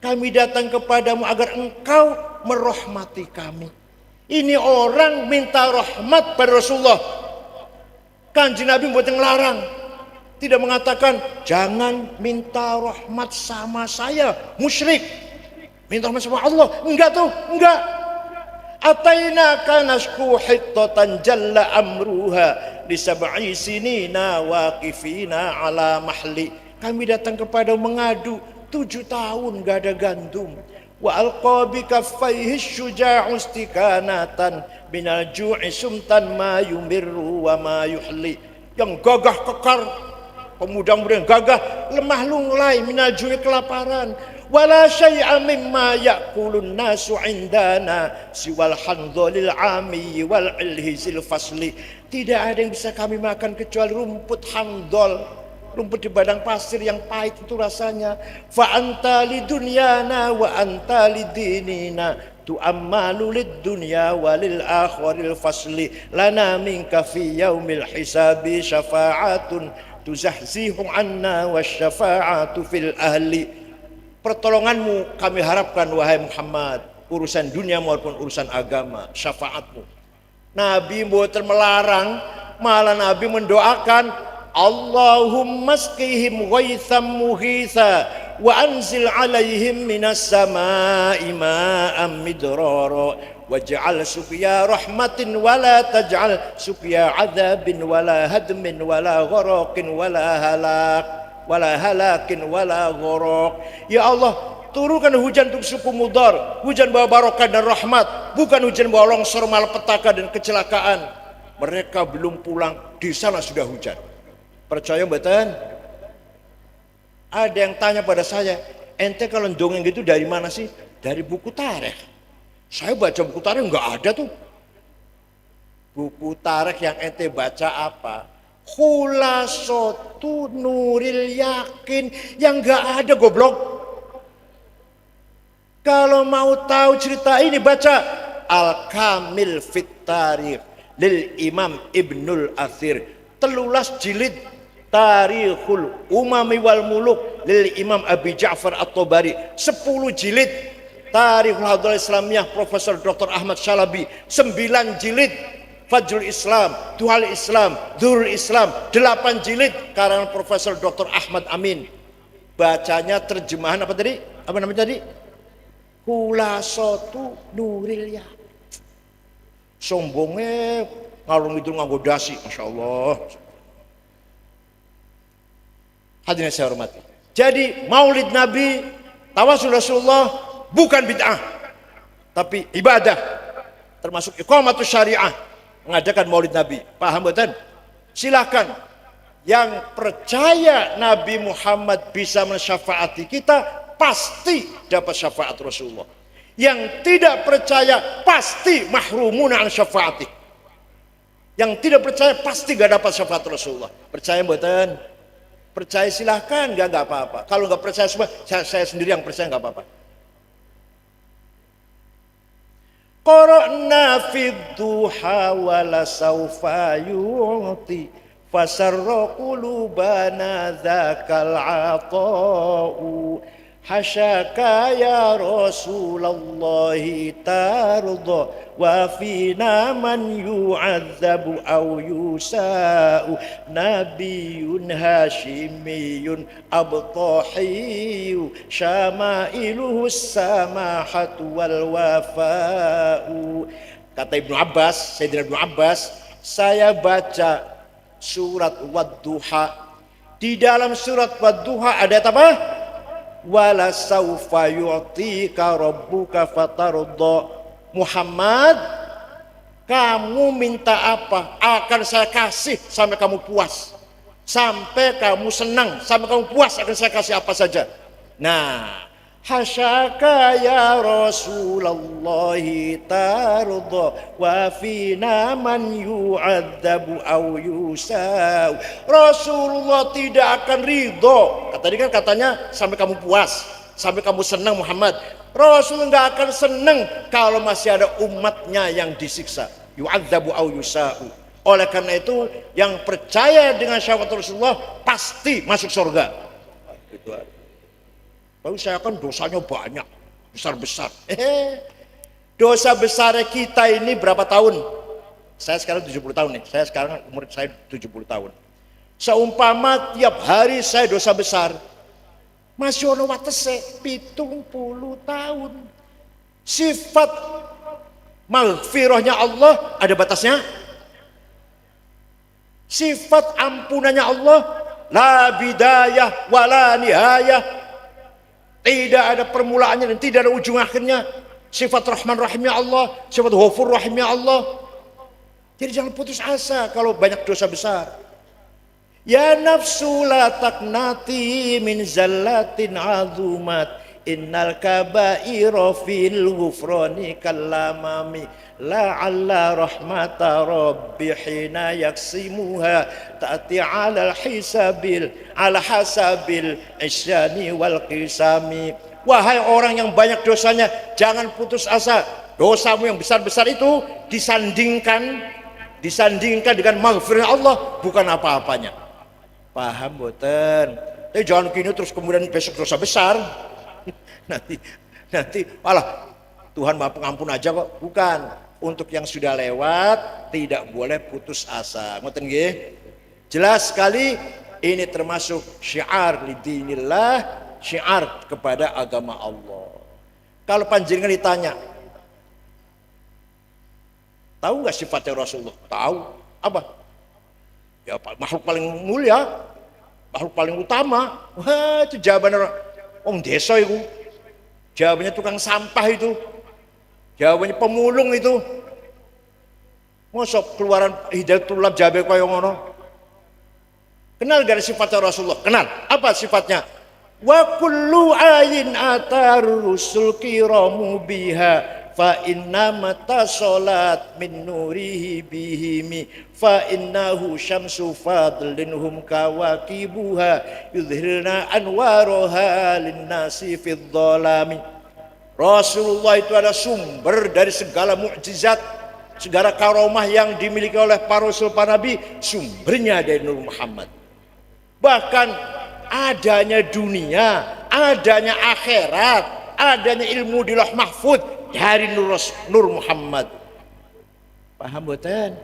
Kami datang kepadamu agar engkau merahmati kami. Ini orang minta rahmat pada Rasulullah. Kanjeng Nabi buat yang larang. Tidak mengatakan jangan minta rahmat sama saya, musyrik. Minta rahmat sama Allah. Enggak tuh, enggak. Atainaka nashku hittatan jalla amruha li sab'i sinina waqifina ala mahli. Kami datang kepada mengadu 7 tahun gak ada gandum. Wa alqa bi kaffaihi syuja'u istikanatan minal ju'i sumtan ma yumirru wa ma yuhli. Yang gagah kekar, pemuda-pemuda yang gagah, lemah lunglai minal ju'i kelaparan. Wala syai'a mimma ya'kulun nasu indana siwal handhalil ami wal ilhizil fasli. Tidak ada yang bisa kami makan kecuali rumput handol, rumput di padang pasir yang pahit itu rasanya. Fa anta lidunyana wa anta lidinina tu'ammalu lid-dunya walil akhiril fasli. Lana minka fi yaumil hisabi syafa'atun tuzahzihu anna wasyafa'atu fil ahli. Pertolonganmu kami harapkan wahai Muhammad, urusan dunia maupun urusan agama, syafaatmu. Nabi mboten melarang, malah Nabi mendoakan, Allahumma skihim ghaitham mughitha wa anzil alaihim minas samai ma'am midrara waj'al suqya rahmatin wala taj'al suqya adzabin wala hadmin wala gharaqin wala halak wala halakin wala gharaq. Ya Allah, turunkan hujan untuk suku Mudhar, hujan bawa barokah dan rahmat, bukan hujan bawa longsor, malapetaka dan kecelakaan. Mereka belum pulang, di sana sudah hujan. Percaya mboten? Ada yang tanya pada saya, ente kalau dongeng gitu dari mana sih? Dari buku tarikh. Saya baca buku tarikh enggak ada tuh. Buku tarikh yang ente baca apa? Khulasotu Nuril Yakin, yang enggak ada goblok. Kalau mau tahu cerita ini baca Al-Kamil Fit Tarikh lil Imam Ibnul Athir, 13 jilid Tarikhul Umami wal Muluk lil Imam Abi Ja'far At-Tabari, 10 jilid Tarikhul Hadral Islamiyah Profesor Dr. Ahmad Syalabi, 9 jilid Fajrul Islam, Duhal Islam, Dhurul Islam, 8 jilid karangan Profesor Dr. Ahmad Amin. Bacanya terjemahan apa tadi? Apa namanya tadi? Khulasotu Nuril Yakin. Sombongnya ngalung itu nganggo dasi, Masya Allah. Hadirin saya hormati. Jadi maulid Nabi, tawasul Rasulullah bukan bid'ah, tapi ibadah, termasuk iqamatus syariah. Mengadakan maulid Nabi, paham betul? Silakan. Yang percaya Nabi Muhammad bisa mensyafaati kita, pasti dapat syafaat Rasulullah. Yang tidak percaya pasti mahrumun an syafaati. Yang tidak percaya pasti gak dapat syafaat Rasulullah. Percaya betul? Percaya silahkan, gak apa-apa. Kalau gak percaya semua, saya sendiri yang percaya gak apa-apa. Qara'na fid duha wala sawfa yu'ti fasarra qulubana dzakal ata'u hasyaka ya Rasulullah tarda wa fina man yu'adzabu aw yusa'u nabiyyun hashimiyun abtahiyu syamailuhu samahatu wal wafa'u. Kata Ibnu Abbas, Sayyidina Ibnu Abbas, saya baca surat Wadduha. Di dalam surat Wadduha ada apa? Wala saufa yu'tika rabbuka fatarda. Muhammad, kamu minta apa? Akan saya kasih sampai kamu puas. Sampai kamu senang, sampai kamu puas akan saya kasih apa saja. Nah, hasyaka ya Rasulullah tarda wa fina man yu'adzabu aw yusau. Rasulullah tidak akan ridho. Tadi kan katanya sampai kamu puas, sampai kamu senang Muhammad. Rasul nggak akan senang kalau masih ada umatnya yang disiksa. Yu'adzabu aw yusau. Oleh karena itu yang percaya dengan syafaat Rasulullah pasti masuk surga. Itu. Lalu saya kan dosanya banyak, besar-besar. Dosa besar kita ini berapa tahun? Saya sekarang 70 tahun nih. Saya sekarang umur saya 70 tahun. Seumpama tiap hari saya dosa besar, masih ono watese 70 tahun. Sifat maghfirahnya Allah ada batasnya. Sifat ampunannya Allah la bidayah wala nihayah. Tidak ada permulaannya dan tidak ada ujung akhirnya. Sifat Rahman Rahimnya Allah, sifat Ghafur Rahimnya Allah. Jadi jangan putus asa kalau banyak dosa besar. Ya nafsu la taqnati min zallatin azumat, innal kabaira fil ghufrani kallamami. La'alla rahmata rabbi hina yaksimuha ta'ti ala hasabil isyani wal qisami. Wahai orang yang banyak dosanya, jangan putus asa. Dosamu yang besar-besar itu disandingkan dengan maghfirah Allah, bukan apa-apanya. Paham boten? Tapi jangan gini terus kemudian besok dosa besar. nanti malah Tuhan Maha Pengampun aja kok. Bukan. Untuk yang sudah lewat tidak boleh putus asa. Ngoten nggih? Jelas sekali ini termasuk syiar lidinillah, syiar kepada agama Allah. Kalau panjenengan ditanya, tahu nggak sifatnya Rasulullah? Tahu. Apa? Ya makhluk paling mulia, makhluk paling utama. Wah, itu jawabannya orang desa itu. Jawabannya tukang sampah itu. Jawabannya pemulung itu. Mosok keluaran Hidayatul Jabe kaya ngono. Kenal gak sifatnya Rasulullah? Kenal. Apa sifatnya? Wa kullu ayin atar rusul kiramu biha fa inna mata salat min nurihi bihimi fa innahu syamsu fadlin hum kawakibuha yudhirna anwaroha linnasi fid dhalami. Rasulullah itu adalah sumber dari segala mukjizat, segala karomah yang dimiliki oleh para rasul, para nabi, sumbernya dari Nur Muhammad. Bahkan adanya dunia, adanya akhirat, adanya ilmu di Lauh Mahfuz dari Nur Muhammad. Paham boten?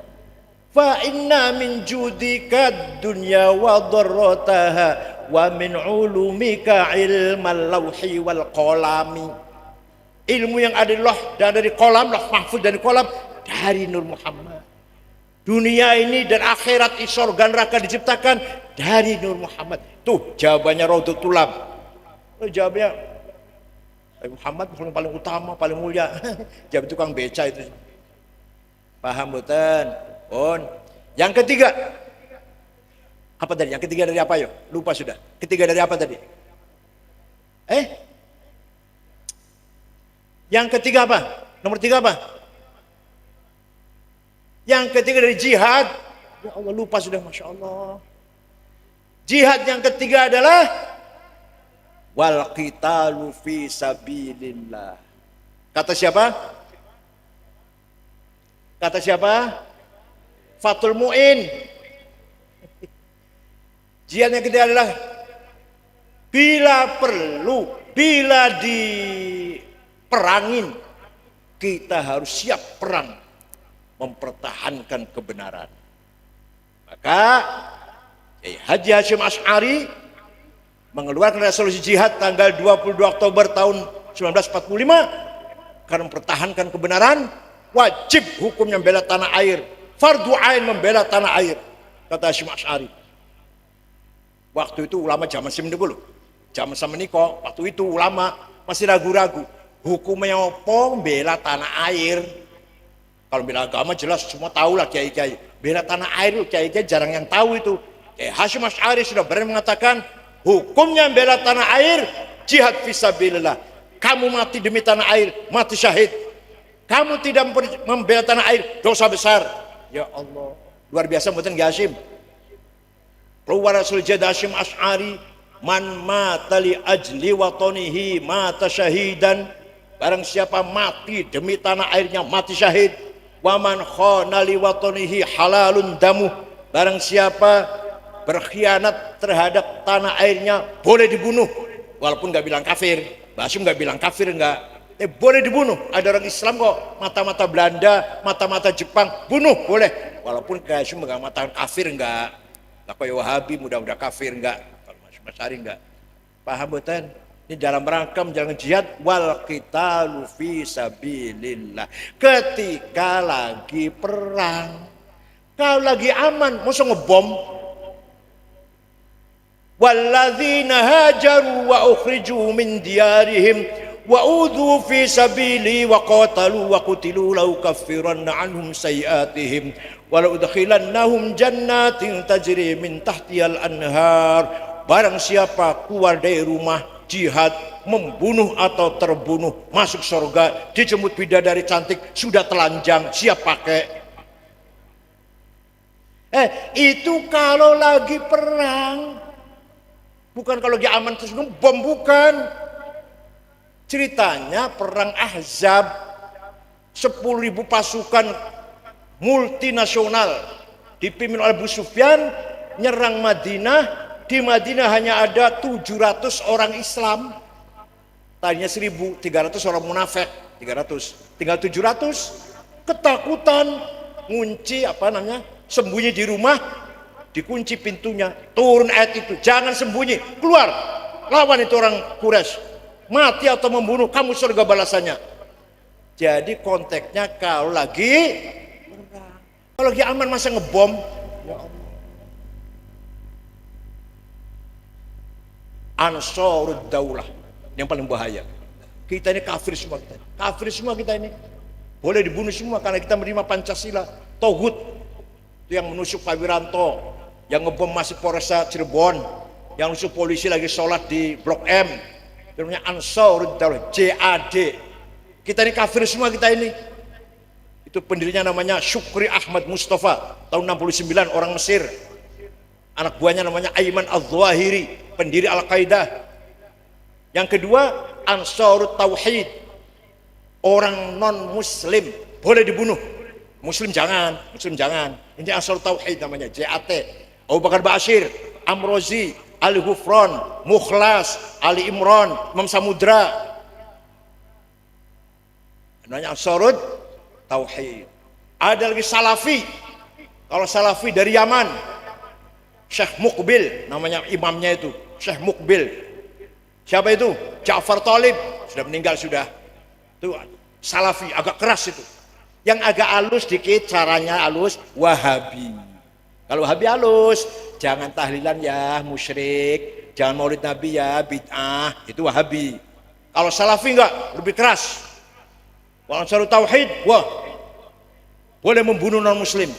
Fa inna min judika dunya wa dharrataha wa min ulumika ilmal lauhi wal qalami. Ilmu yang ada di loh dan dari kolam, Lauh Mahfuz dan kolam dari Nur Muhammad. Dunia ini dan akhirat, surga neraka diciptakan dari Nur Muhammad. Tuh jawabannya Raudhatul Tulab. Jawabnya Muhammad paling utama, paling mulia. Jawab tukang beca itu. Paham boten? On. Yang ketiga. Apa tadi? Yang ketiga dari apa yuk? Lupa sudah. Ketiga dari apa tadi? Yang ketiga apa? Nomor 3 apa? Yang ketiga dari jihad. Ya Allah lupa sudah, Masya Allah. Jihad yang ketiga adalah wal qitalu fi sabilillah. Kata siapa? Kata siapa? Fathul Mu'in. Jihad yang ketiga adalah bila perlu bila diperangin, kita harus siap perang mempertahankan kebenaran. Maka Haji Hasyim Asy'ari mengeluarkan resolusi jihad tanggal 22 Oktober tahun 1945 karena mempertahankan kebenaran. Wajib hukumnya membela tanah air, fardu ain membela tanah air, kata Hasyim Asy'ari. Waktu itu ulama zaman dulu, zaman sama niko, waktu itu ulama masih ragu-ragu hukumnya apa bela tanah air. Kalau bela agama jelas semua tahu lah, kiai-kiai. Bela tanah air itu kiai-kiai jarang yang tahu itu. Hasyim Asy'ari sudah berani mengatakan hukumnya bela tanah air jihad fisabilillah. Kamu mati demi tanah air, mati syahid. Kamu tidak membela tanah air, dosa besar. Ya Allah, luar biasa mboten nggih Hasyim. Keluar Rasul Jad Hasyim Asy'ari, man mata li ajli watonihi mata syahidan. Barang siapa mati demi tanah airnya mati syahid. Wa man khana li watonihi halalun damu. Barang siapa berkhianat terhadap tanah airnya boleh dibunuh, walaupun nggak bilang kafir. Hasyim nggak bilang kafir, nggak, boleh dibunuh. Ada orang Islam kok mata-mata Belanda, mata-mata Jepang, bunuh boleh, walaupun Hasyim nggak mengatakan kafir, nggak kayak Wahabi mudah-mudah kafir, nggak. Kalau Hasyim Asy'ari nggak. Paham betul? Ini dalam rangka menjalankan jihad wal qitalu fi sabilillah. Ketika lagi perang, kalau lagi aman, masa ngebom? Walladzina hajaru wa ukhriju min diyarihim wa udhu fi sabili wa qatalu wa qutilu law kaffiranna anhum sayiatihim wa la udkhilannahum jannatin tajri min tahtihal anhar. Barang siapa keluar dari rumah jihad, membunuh atau terbunuh, masuk surga, dijemput bidadari cantik, sudah telanjang, siap pakai. Itu kalau lagi perang. Bukan kalau lagi aman terus bom, bukan. Ceritanya perang Ahzab, 10.000 pasukan multinasional dipimpin oleh Abu Sufyan nyerang Madinah. Di Madinah hanya ada 700 orang Islam. Tadinya 1.300 orang munafik, 300. Tinggal 700. Ketakutan, ngunci sembunyi di rumah, dikunci pintunya. Turun ayat itu, jangan sembunyi, keluar, lawan itu orang Quraisy, mati atau membunuh, kamu surga balasannya. Jadi konteksnya kalau lagi aman masa ngebom. Ya Allah. Ansarud daulah yang paling bahaya. Kita ini kafir semua, kita ini boleh dibunuh semua karena kita menerima Pancasila. Togut itu yang menusuk Pak Wiranto, yang ngebom masih Polresta Cirebon, yang nusuk polisi lagi sholat di Blok M. Namanya Ansarud daulah, JAD. Kita ini kafir semua, kita ini. Itu pendirinya namanya Syukri Ahmad Mustafa, tahun 69, orang Mesir. Anak buahnya namanya Ayman Al-Zawahiri, pendiri Al-Qaeda. Yang kedua, Ansarut Tauhid, orang non-muslim boleh dibunuh, muslim jangan. Ini Ansarut Tauhid namanya, JAT. Abu Bakar Ba'asyir, Amrozi, Ali Ghufran, Mukhlas, Ali Imran, Imam Samudra. Namanya Ansarut Tauhid. Ada lagi Salafi. Kalau Salafi dari Yaman, Syekh Muqbil namanya imamnya itu, Syekh Muqbil. Siapa itu? Ja'far Thalib, sudah meninggal sudah. Itu Salafi, agak keras itu. Yang agak halus dikit, caranya halus, Wahabi. Kalau Wahabi halus, jangan tahlilan ya, musyrik, jangan maulid Nabi ya, bid'ah, itu Wahabi. Kalau Salafi enggak, lebih keras. Kalau Ansarut Tauhid, wah, boleh membunuh non muslim.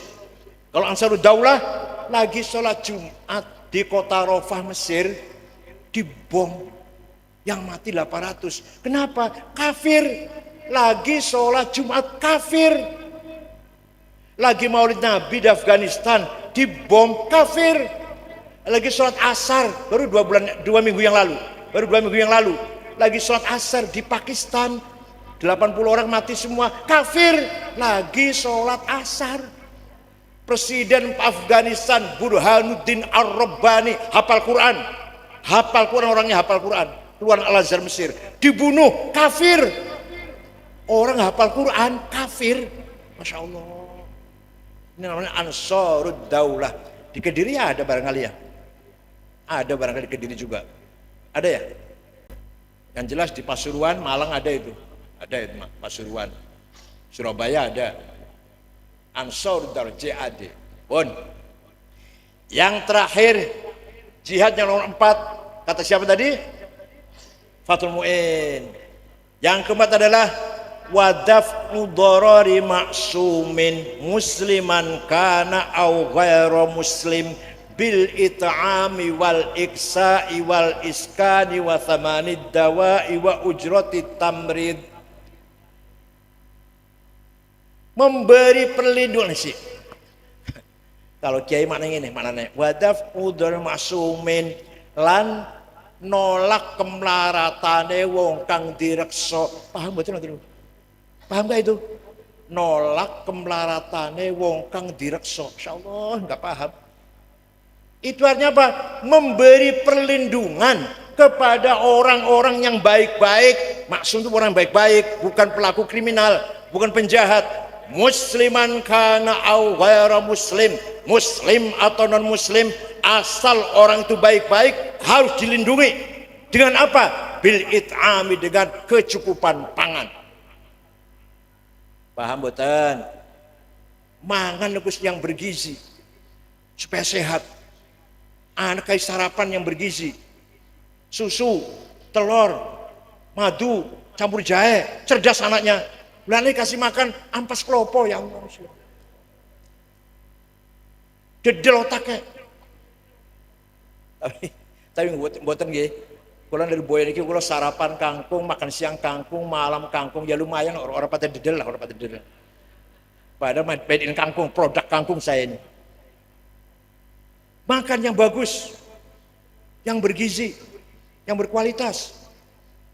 Kalau Ansarud Daulah, lagi sholat Jumat di kota Rafah Mesir, dibom, yang mati 800. Kenapa? Kafir. Lagi sholat Jumat, kafir. Lagi maulid Nabi di Afghanistan, dibom, kafir. Lagi sholat asar, baru 2 minggu yang lalu, lagi sholat asar di Pakistan, 80 orang mati semua, kafir. Lagi sholat asar. Presiden Afghanistan Burhanuddin Ar-Rabbani hafal Quran, orangnya hafal Quran. keluar Al-Azhar Mesir, dibunuh, kafir. Orang hafal Quran, kafir. Masya Allah. Ini namanya Ansarud Daulah. Di Kediri ada barangkali ya? Ada barangkali di Kediri juga. Ada ya? Yang jelas di Pasuruan, Malang ada itu. Ada itu Pasuruan. Surabaya ada. Ansarud Daulah, JAD. Pun. Yang terakhir, jihad yang nomor 4, kata siapa tadi? Fathul Mu'in. Yang keempat adalah wadaf'u dharari ma'sumin musliman kana au ghairu muslim bil it'ami wal iksa'i wal iskani wa thamanid dawa'i wa ujrati tamrid. Memberi perlindungan sih. Kalau kiai maknanya ini, maknanya wadaf'u dharari ma'sumin lan nolak kemlaratane wong kang direksa. Paham betul nanti? Paham gak itu? Nolak kemlaratane wong kang direksa. Insyaallah enggak paham. Itu artinya apa? Memberi perlindungan kepada orang-orang yang baik-baik. Maksud itu orang baik-baik, bukan pelaku kriminal, bukan penjahat. Musliman kana au ghairu muslim, muslim atau non muslim, asal orang itu baik-baik harus dilindungi. Dengan apa? Bil it'ami, dengan kecukupan pangan. Paham boten? Mangan yang bergizi supaya sehat. Anak kayak sarapan yang bergizi. Susu, telur, madu, campur jahe, cerdas anaknya. Belanja kasih makan ampas klopo ya Allah. Dedel otaknya. Tapi mboten nggih. Kula dari Boyan iki kula sarapan kangkung, makan siang kangkung, malam kangkung, ya lumayan orang pada dedel lah, orang pada dedel. Padahal made in kangkung, produk kangkung saya ini. Makan yang bagus, yang bergizi, yang berkualitas,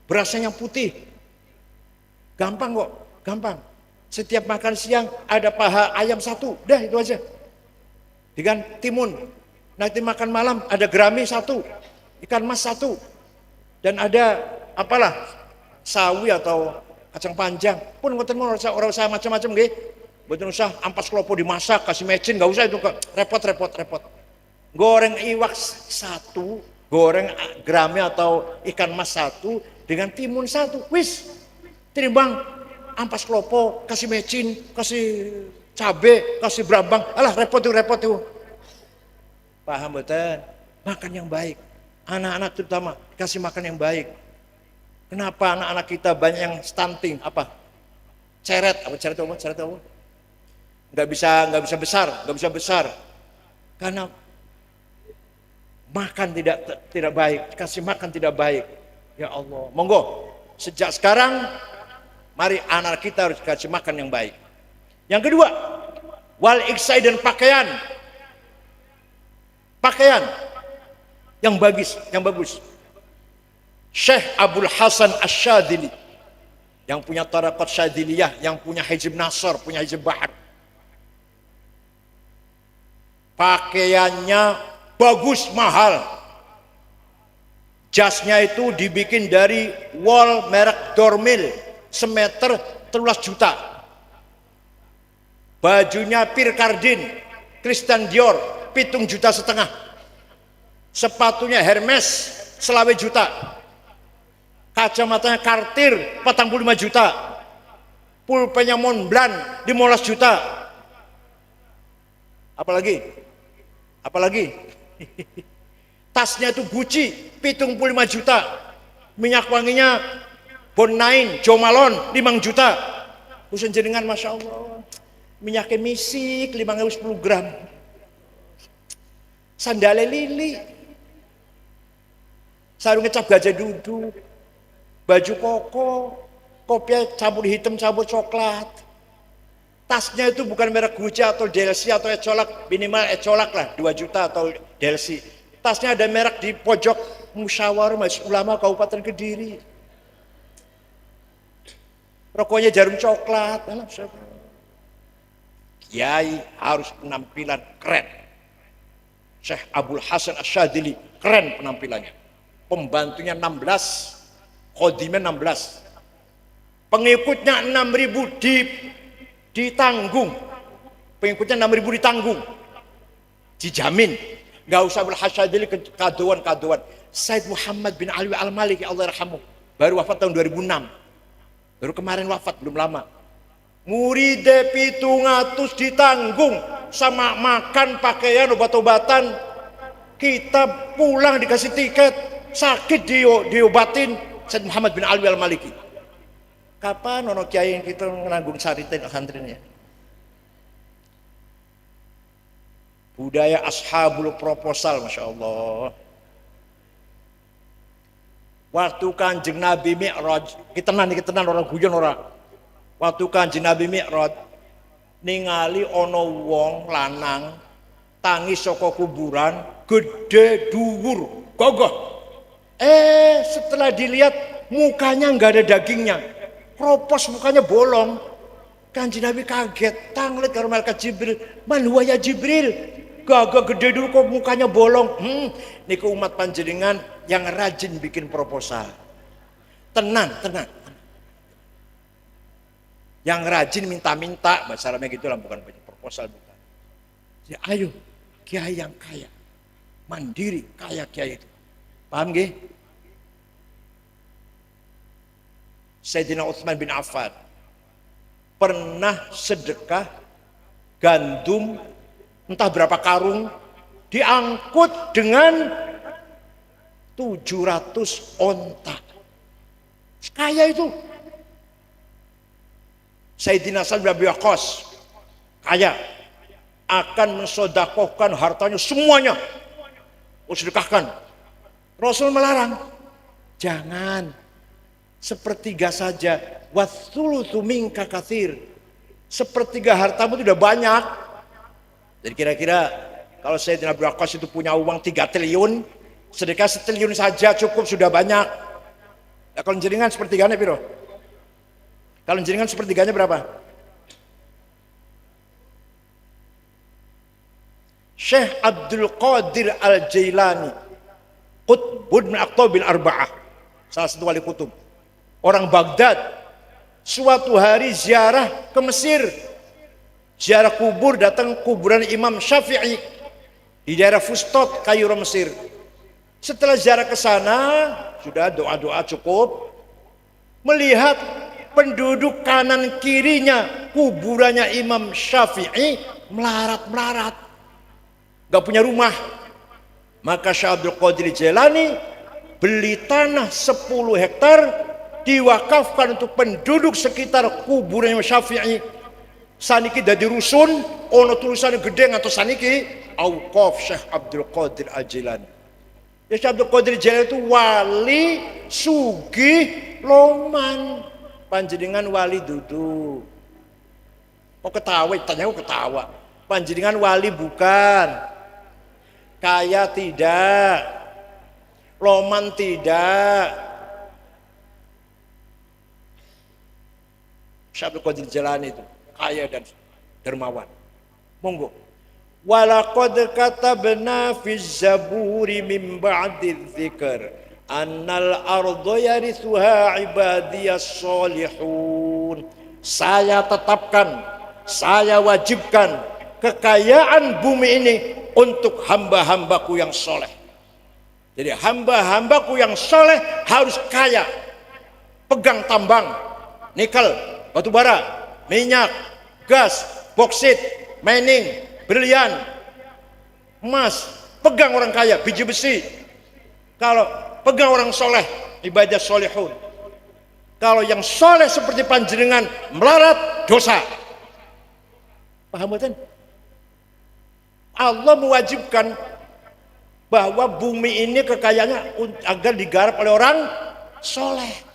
berasnya yang putih. Gampang kok, gampang. Setiap makan siang ada paha ayam 1, dah itu aja. Dengan timun. Nanti makan malam ada gerami 1, ikan mas 1, dan ada apalah sawi atau kacang panjang. Pun ngoten orang usah macam-macam nggih. Mboten usah ampas klopo dimasak, kasih mecin, enggak usah itu repot. Goreng iwak 1, goreng gerami atau ikan mas 1 dengan timun 1. Wis. Timbang ampas klopo, kasih mecin, kasih cabe, kasih brambang. Alah repot itu. Paham betul? Makan yang baik. Anak-anak terutama kasih makan yang baik. Kenapa anak-anak kita banyak yang stunting? Apa? Ceret apa? Nggak bisa besar. Karena makan tidak baik, kasih makan tidak baik. Ya Allah, monggo sejak sekarang mari anak kita harus kasih makan yang baik. Yang kedua, wal iksai dan pakaian yang bagus. Syekh Abdul Hasan Asy-Syadzili yang punya tarekat Syadziliyah, yang punya Hizb Nasr, punya Hizb Bahar. Pakaiannya bagus, mahal. Jasnya itu dibikin dari wol merek Dormil, semeter 13 juta. Bajunya Pierre Cardin, Christian Dior, 7,5 juta. Sepatunya Hermes, 20 juta. Kacamatanya Cartier, 45 juta. Pulpennya Montblanc, 15 juta. Apalagi? Tasnya itu Gucci, 75 juta. Minyak wanginya Bon 9, Jo Malone, 5 juta. Usen jenengan Masya Allah. Minyaknya misik, 510 gram. Sandale lili. Sarungnya cap gajah duduk. Baju koko. Kopiah campur hitam, campur coklat. Tasnya itu bukan merek Gucci atau DLC atau Ecolak. Minimal Ecolak lah, 2 juta atau DLC. Tasnya ada merek di pojok Musyawarah Majelis Ulama Kabupaten Kediri. Rokoknya Jarum Coklat. Kiai harus penampilan keren. Syekh Abdul Hasan Asy-Syadzili keren penampilannya. Pembantunya 16, Khadimnya 16. Pengikutnya 6.000 ditanggung. Pengikutnya 6.000 ditanggung. Dijamin. Gak usah berhasyadili kaduan-kaduan. Said Muhammad bin Ali Al-Maliki Allah yarhamuh. Baru wafat tahun 2006. Baru kemarin wafat, belum lama. Muridnya 700 ditanggung. Sama makan, pakaian, obat-obatan. Kita pulang dikasih tiket. Sakit diobatin. Said Muhammad bin Ali Al-Maliki. Kapan ono kiai yang kita menanggung saritin santrinya? Budaya ashabul proposal, Masya Allah. Waktu Kanjeng Nabi Mi'raj, kita tenan orang guyon orang. Waktu Kanjeng Nabi Mi'raj, ningali ono wong lanang tangi saka kuburan, gede dhuwur, gogoh. Setelah dilihat mukanya nggak ada dagingnya, kropos mukanya bolong. Kanjeng Nabi kaget, tanglet karo malaikat Jibril, man huwa ya Jibril? Gagah gede dulu kok mukanya bolong. Niku umat panjenengan yang rajin bikin proposal. Tenang. Yang rajin minta-minta, masalahnya gitu lah, bukan banyak proposal, bukan. Ya, ayo, kiai yang kaya, mandiri, kaya kiai itu. Paham gak? Sayyidina Utsman bin Affan pernah sedekah gandum entah berapa karung, diangkut dengan 700 onta. Kaya itu. Sayyidina Sa'd bin Abi Waqqas kaya, akan mensodakohkan hartanya semuanya, sedekahkan. Rasul melarang, jangan, sepertiga saja. Watsulusu minka katsir. Sepertiga hartamu itu udah banyak. Jadi kira-kira kalau Sayyidina Abu Waqqas itu punya uang 3 triliun, sedekah 1 triliun saja cukup, sudah banyak. Nah, kalau jenengan sepertiganya piro? Kalau jenengan sepertiganya berapa? Syekh Abdul Qadir Al-Jailani, Qutbun min Aqtabil Arba'ah, salah satu wali kutub, orang Baghdad, suatu hari ziarah ke Mesir. Ziarah kubur, datang kuburan Imam Syafi'i di daerah Fustot, Kairo, Mesir. Setelah ziarah ke sana, sudah doa-doa cukup. Melihat penduduk kanan kirinya kuburannya Imam Syafi'i melarat-melarat, gak punya rumah. Maka Syekh Abdul Qadir Jailani beli tanah 10 hektar, diwakafkan untuk penduduk sekitar kuburan Imam Syafi'i. Saniki dadi rusun, ono tulisannya gede ngantos saniki Auqaf Syekh Abdul Qadir Al-Jailani. Ya, Syekh Abdul Qadir Al-Jailani itu wali sugih loman. Panjenengan wali dudu. Kok ketawa? Tanya kok ketawa. Panjenengan wali bukan. Kaya tidak. Loman tidak. Syekh Abdul Qadir Al-Jailani itu kaya dan dermawan. Monggo. Walaqad katabna fi zaburi min ba'di dzikr annal arda yarithuha ibadiyas solihun. Saya tetapkan, saya wajibkan kekayaan bumi ini untuk hamba-hambaku yang soleh. Jadi hamba-hambaku yang soleh harus kaya. Pegang tambang, nikel, batu bara, minyak, gas, boksit, mining, brilian, emas. Pegang orang kaya, biji besi. Kalau pegang orang soleh, ibadah solihun. Kalau yang soleh seperti panjenengan melarat, dosa. Paham betul? Allah mewajibkan bahwa bumi ini kekayaannya agar digarap oleh orang soleh.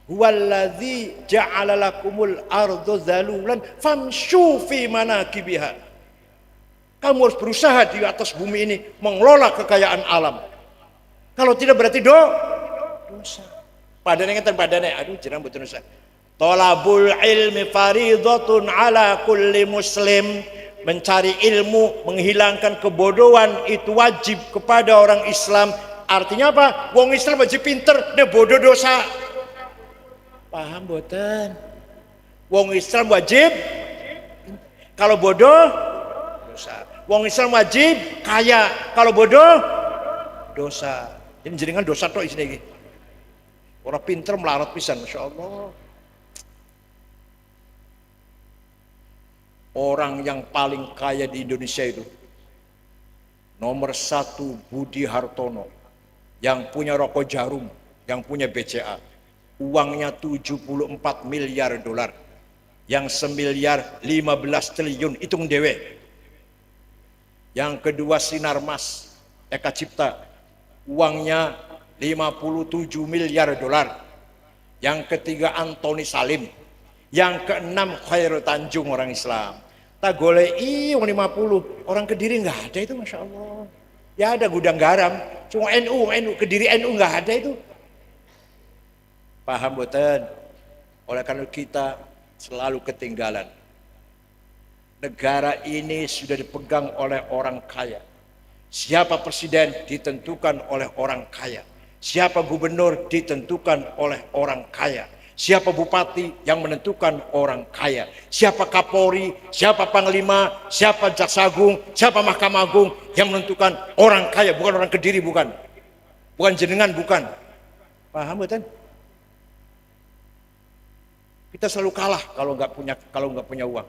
Huwallazi ja'ala lakumul arda zalulan famshu fi manakibiha. Kamu harus berusaha di atas bumi ini mengelola kekayaan alam. Kalau tidak berarti dosa. Padane ngeten padane, aduh jeneng mboten dosa. Thalabul ilmi faridatun ala kulli muslim. Mencari ilmu, menghilangkan kebodohan itu wajib kepada orang Islam. Artinya apa? Wong Islam wajib pinter, dia bodoh dosa. Paham boten? Wong Islam wajib, kalau bodoh dosa. Wong Islam wajib kaya, kalau bodoh dosa. Ini jenengan dosa tok isine iki. Ora pinter melarat pisan, masyaallah. Orang yang paling kaya di Indonesia itu nomor 1 Budi Hartono, yang punya rokok Jarum, yang punya BCA, uangnya 74 miliar dolar, yang semiliar 15 triliun, hitung dewe. Yang kedua Sinarmas Eka Cipta, uangnya 57 miliar dolar. Yang ketiga Antoni Salim, yang keenam Khairul Tanjung, orang Islam. Tak golei wong 50, orang Kediri nggak ada itu, masya Allah. Ya ada gudang garam, cuma NU Kediri NU nggak ada itu. Paham boten? Oleh karena kita selalu ketinggalan. Negara ini sudah dipegang oleh orang kaya. Siapa presiden ditentukan oleh orang kaya. Siapa gubernur ditentukan oleh orang kaya. Siapa bupati yang menentukan orang kaya. Siapa Kapolri, siapa Panglima, siapa Jaksa Agung, siapa Mahkamah Agung yang menentukan orang kaya, bukan orang Kediri, bukan. Bukan jenengan, bukan. Paham betul? Kita selalu kalah kalau nggak punya uang.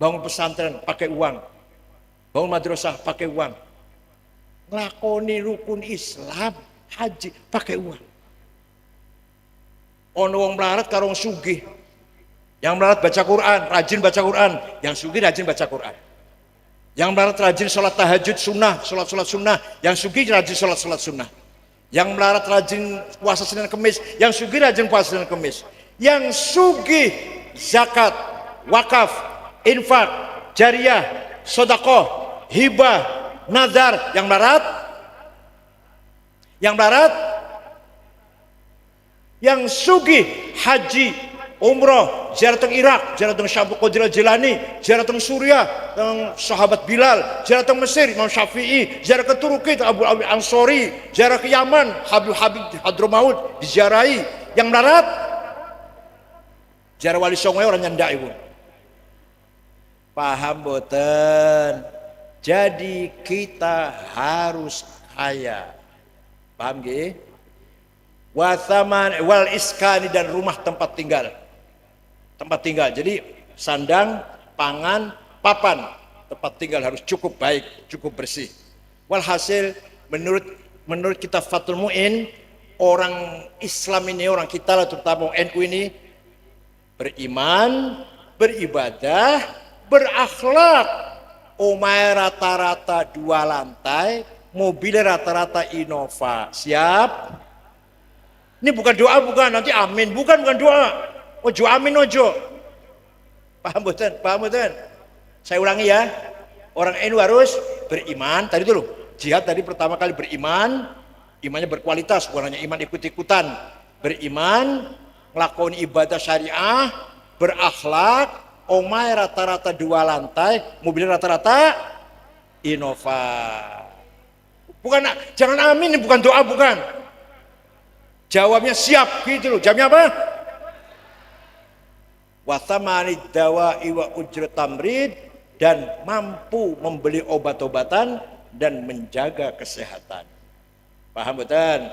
Bangun pesantren pakai uang. Bangun madrasah pakai uang. Ngelakoni rukun Islam, haji pakai uang. Ono wong melarat karo wong sugih. Yang melarat baca Quran, rajin baca Quran. Yang sugih rajin baca Quran. Yang melarat rajin sholat tahajud sunnah, sholat sunnah. Yang sugih rajin sholat sunnah. Yang melarat rajin puasa Senin Kemis. Yang sugih rajin puasa Senin Kemis. Yang sugih zakat, wakaf, infak, jariyah, sedekah, hibah, nazar. Yang melarat yang sugih haji, umroh, ziarah teng Irak, ziarah teng Syabul Qadir Jilani, ziarah teng Suriah, teng sahabat Bilal, ziarah teng Mesir Imam Syafi'i, ziarah ke Turki Abu Ansori, ziarah ke Yaman Habib Hadramaut diziarahi. Yang melarat ziarah Wali Songo orang nyandak ibu. Paham boten? Jadi kita harus kaya. Paham nggih? Wathaman wal iskani, dan rumah tempat tinggal. Jadi sandang, pangan, papan, tempat tinggal harus cukup baik, cukup bersih. Walhasil menurut kita Fathul Mu'in, orang Islam ini, orang kita lah, terutama NU ini, beriman, beribadah, berakhlak. Omai rata-rata 2 lantai, mobil rata-rata Innova. Siap? Ini bukan doa, bukan nanti amin, bukan doa. Ojo amin ojo. Paham betul? Saya ulangi ya. Orang NU harus beriman. Tadi dulu jihad tadi pertama kali beriman, imannya berkualitas, bukan hanya iman ikut-ikutan. Beriman, ngelakoni ibadah syariah, berakhlak, omai rata-rata 2 lantai, mobil rata-rata Innova. Bukan, jangan amin, ini bukan doa, bukan. Jawabnya siap gitu loh. Jawabnya apa? Wa thamanid dawa'i wa ujrat tamrid, dan mampu membeli obat-obatan dan menjaga kesehatan. Paham betul?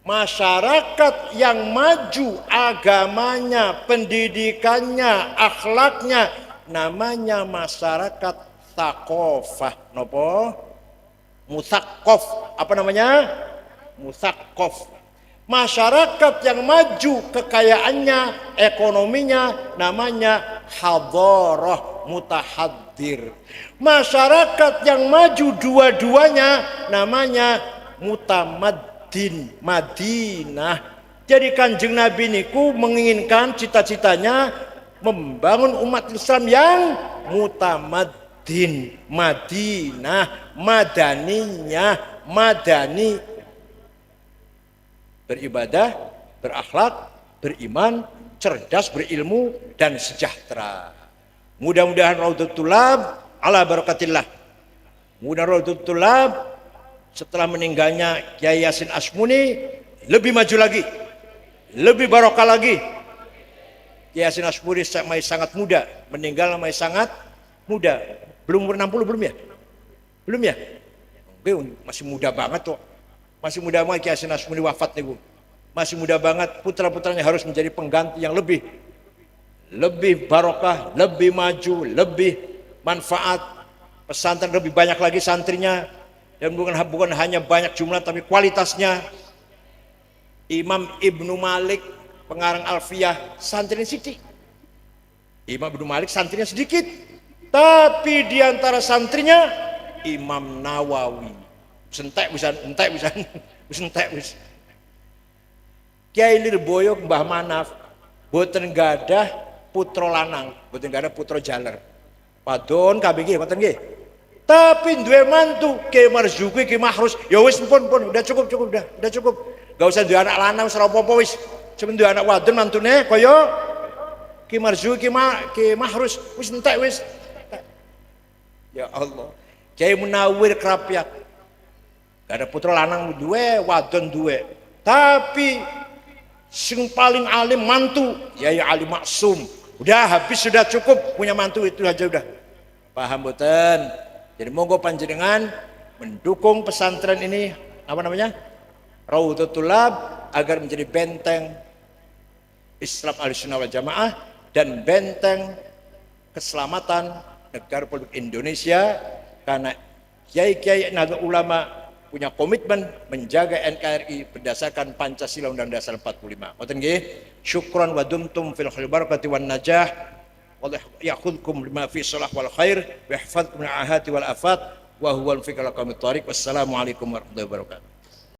Masyarakat yang maju agamanya, pendidikannya, akhlaknya, namanya masyarakat tsaqafah. Nopo? Mutsaqaf. Apa namanya? Mutsaqaf. Masyarakat yang maju kekayaannya, ekonominya, namanya hadarah, mutahaddir. Masyarakat yang maju dua-duanya namanya mutamaddin, Madinah. Jadi Kanjeng Nabi niku menginginkan, cita-citanya membangun umat Islam yang mutamaddin, Madinah, madani, beribadah, berakhlak, beriman, cerdas, berilmu, dan sejahtera. Mudah-mudahan Raudhatul Thullab ala barakatillah. Mudah-mudahan Raudhatul Thullab setelah meninggalnya Kiai Yasin Asmuni lebih maju lagi. lebih barokah lagi. Kiai Hasim Asy'ari masih sangat muda, meninggal masih sangat muda. Belum umur 60 belum ya? Belum ya? Masih muda banget kok. Masih muda banget Kiai Hasim Asy'ari wafat nih Bu. Masih muda banget, putra-putranya harus menjadi pengganti yang lebih barokah, lebih maju, lebih manfaat. Pesantren lebih banyak lagi santrinya, dan bukan hanya banyak jumlah tapi kualitasnya. Imam Ibnu Malik pengarang Alfiyah santrinya sedikit. Imam Ibnu Malik santrinya sedikit, tapi diantara santrinya Imam Nawawi sentek bisa sentek bisa. Kiai Lirboyo Mbah Manaf boten gadah putra lanang, boten gadah putra jaler. Padon kabeh nggih boten nggih. Tapi duwe mantu Kiai Marzuki, Kiai Mahrus, ya wis pun udah cukup udah cukup. Gak usah duwe anak lanang ora apa-apa wis. Cuma duwe anak wadon mantune kaya Kiai Marzuki, Kiai Mahrus wis entek wis. Ya Allah. Kiai Munawir Krapyak gak ada putra lanang duwe, wadon duwe. Tapi sing paling alim mantu Yai Ali Maksum. Udah habis, sudah cukup punya mantu itu aja udah. Paham boten? Jadi monggo panjenengan mendukung pesantren ini, apa namanya? Raudhatul Thulab, agar menjadi benteng Islam Ahlussunnah wal Jamaah dan benteng keselamatan negara Republik Indonesia, karena kiai-kiai Nahdlatul Ulama punya komitmen menjaga NKRI berdasarkan Pancasila Undang-Undang Dasar 45. Ngoten nggih. Syukran wa dumtum fil khair barakati wan najah. Wallahu ya'khudhukum lima fi shalah wal khair wa yahfadhukum min ahati wal afat wa huwal fiqhul qamit thariq. Wassalamualaikum warahmatullahi wabarakatuh.